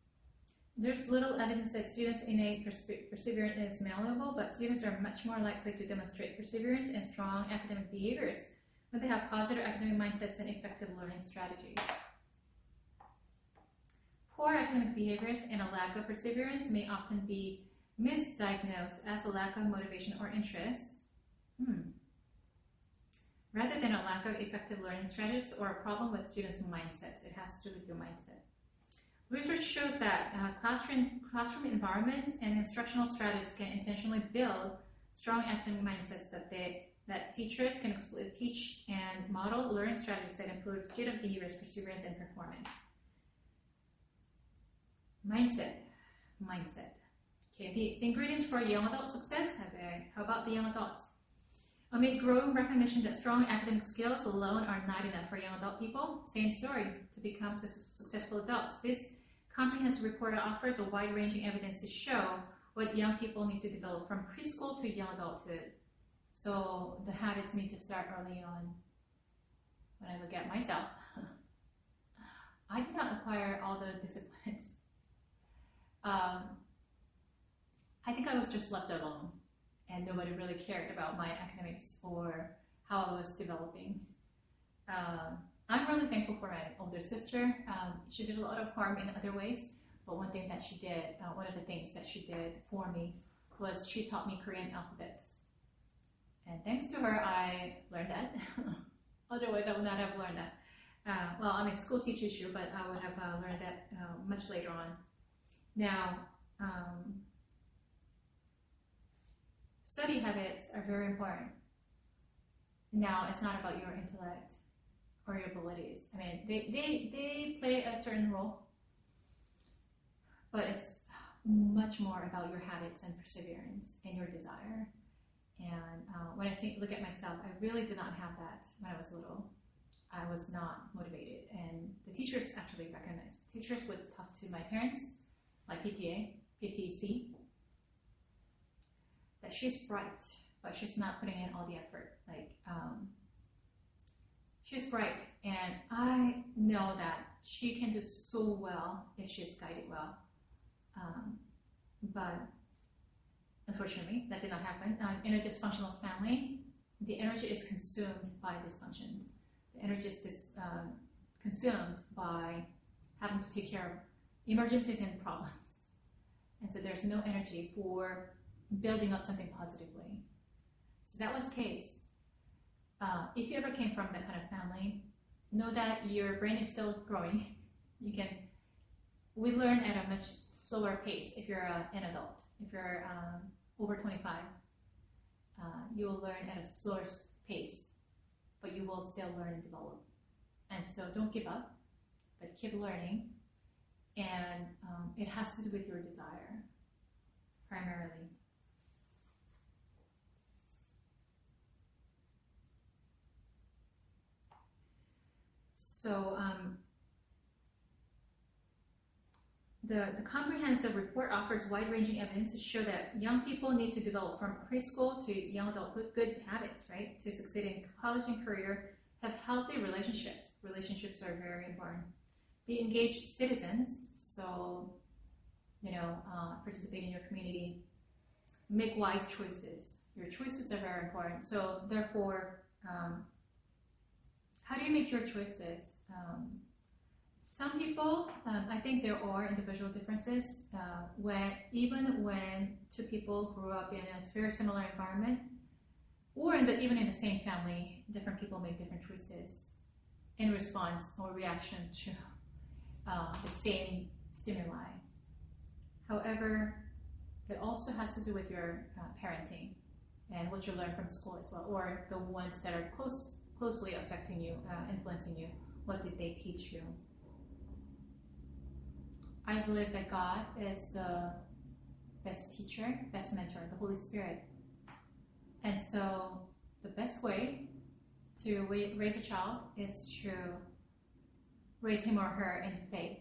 There's little evidence that students' innate perseverance is malleable, but students are much more likely to demonstrate perseverance and strong academic behaviors when they have positive academic mindsets and effective learning strategies. Poor academic behaviors and a lack of perseverance may often be misdiagnosed as a lack of motivation or interest, rather than a lack of effective learning strategies or a problem with students' mindsets. It has to do with your mindset. Research shows that classroom environments and instructional strategies can intentionally build strong academic mindsets that teachers can teach and model learning strategies that improve student behaviors, perseverance, and performance. Mindset. Okay, the ingredients for young adult success. How about the young adults? Amid growing recognition that strong academic skills alone are not enough for young adult people, same story, to become successful adults. This comprehensive report offers a wide-ranging evidence to show what young people need to develop from preschool to young adulthood. So the habits need to start early on. When I look at myself, I did not acquire all the disciplines. I think I was just left alone, and nobody really cared about my academics or how I was developing. I'm really thankful for my older sister. She did a lot of harm in other ways, but one of the things that she did for me was she taught me Korean alphabets. And thanks to her, I learned that. Otherwise, I would not have learned that. Well, I'm a school teacher issue, but I would have learned that much later on. Now, study habits are very important. Now, it's not about your intellect or your abilities. I mean, they play a certain role, but it's much more about your habits and perseverance and your desire. And when I look at myself, I really did not have that when I was little. I was not motivated, and the teachers actually recognized. Teachers would talk to my parents, like PTC, that she's bright, but she's not putting in all the effort. She's bright, and I know that she can do so well if she's guided well. But unfortunately, that did not happen. In a dysfunctional family, the energy is consumed by dysfunctions. The energy is consumed by having to take care of emergencies and problems. And so there's no energy for building up something positively. So that was the case. If you ever came from that kind of family, know that your brain is still growing. We learn at a much slower pace if you're an adult. If you're over 25, you will learn at a slower pace, but you will still learn and develop. And so don't give up, but keep learning. And it has to do with your desire. primarily. So the comprehensive report offers wide-ranging evidence to show that young people need to develop from preschool to young adulthood good habits, right? To succeed in college and career, have healthy relationships. Relationships are very important. Be engaged citizens, so, participate in your community. Make wise choices. Your choices are very important. So therefore, how do you make your choices? Some people, I think there are individual differences even when two people grew up in a very similar environment, or even in the same family, different people make different choices in response or reaction to the same stimuli. However, it also has to do with your parenting and what you learn from school as well, or the ones that are closely affecting you, influencing you. What did they teach you? I believe that God is the best teacher, best mentor, the Holy Spirit. And so the best way to raise a child is to raise him or her in faith,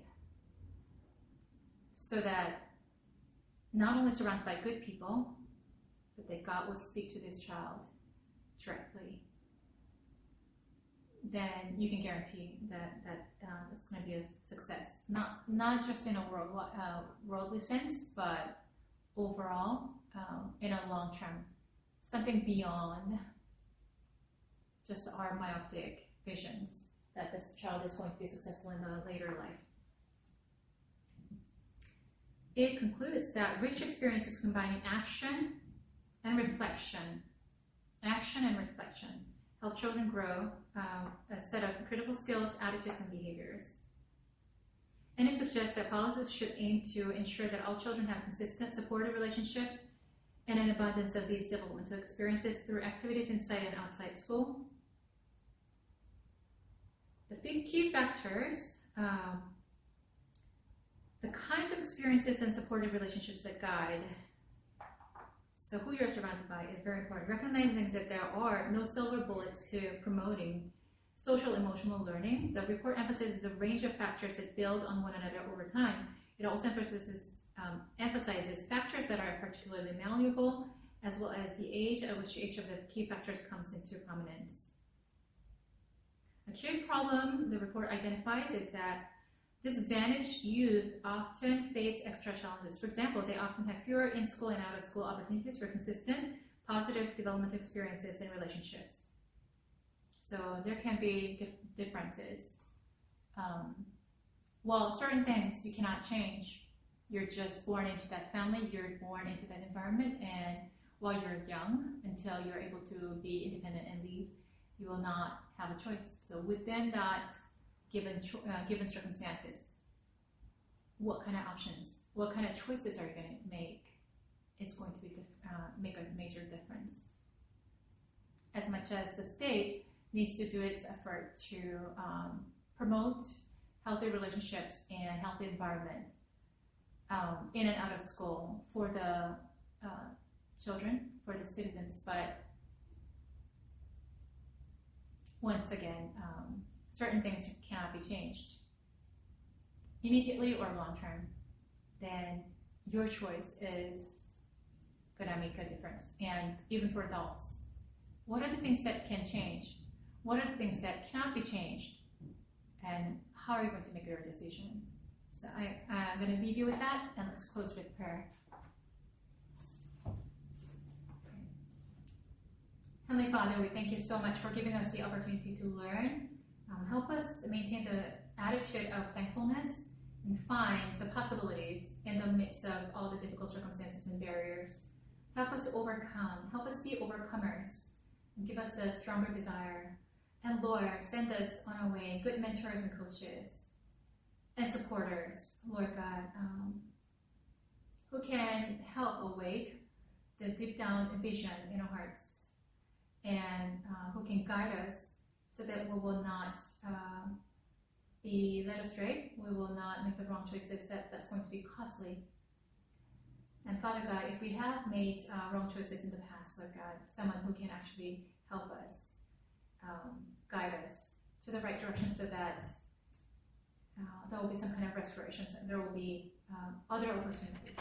so that not only surrounded by good people, but that God will speak to this child directly. Then you can guarantee that it's going to be a success. Not just in a worldly sense, but overall, in a long term. Something beyond just our myopic visions that this child is going to be successful in the later life. It concludes that rich experiences combining action and reflection help children grow a set of critical skills, attitudes, and behaviors. And it suggests that policies should aim to ensure that all children have consistent, supportive relationships and an abundance of these developmental experiences through activities inside and outside school. The key factors, the kinds of experiences and supportive relationships that guide. So who you're surrounded by is very important. Recognizing that there are no silver bullets to promoting social emotional learning, the report emphasizes a range of factors that build on one another over time. It also emphasizes factors that are particularly malleable, as well as the age at which each of the key factors comes into prominence. A key problem the report identifies is that disadvantaged youth often face extra challenges. For example, they often have fewer in-school and out-of-school opportunities for consistent, positive developmental experiences and relationships. So there can be differences. Well, certain things you cannot change. You're just born into that family, you're born into that environment, and while you're young, until you're able to be independent and leave, you will not have a choice. So within that given circumstances, what kind of options, what kind of choices are you going to make is going to be make a major difference. As much as the state needs to do its effort to promote healthy relationships and healthy environment in and out of school for the children, for the citizens, but once again, certain things cannot be changed immediately or long term. Then your choice is going to make a difference. And even for adults, what are the things that can change? What are the things that cannot be changed? And how are you going to make your decision? So I'm going to leave you with that, and let's close with prayer. Heavenly Father, we thank you so much for giving us the opportunity to learn. Help us maintain the attitude of thankfulness and find the possibilities in the midst of all the difficult circumstances and barriers. Help us overcome. Help us be overcomers and give us a stronger desire. And Lord, send us on our way good mentors and coaches and supporters, Lord God, who can help awake the deep down vision in our hearts, and who can guide us so that we will not be led astray. We will not make the wrong choices that's going to be costly. And Father God, if we have made wrong choices in the past, Lord God, someone who can actually help us, guide us to the right direction so that there will be some kind of restoration, so there will be other opportunities.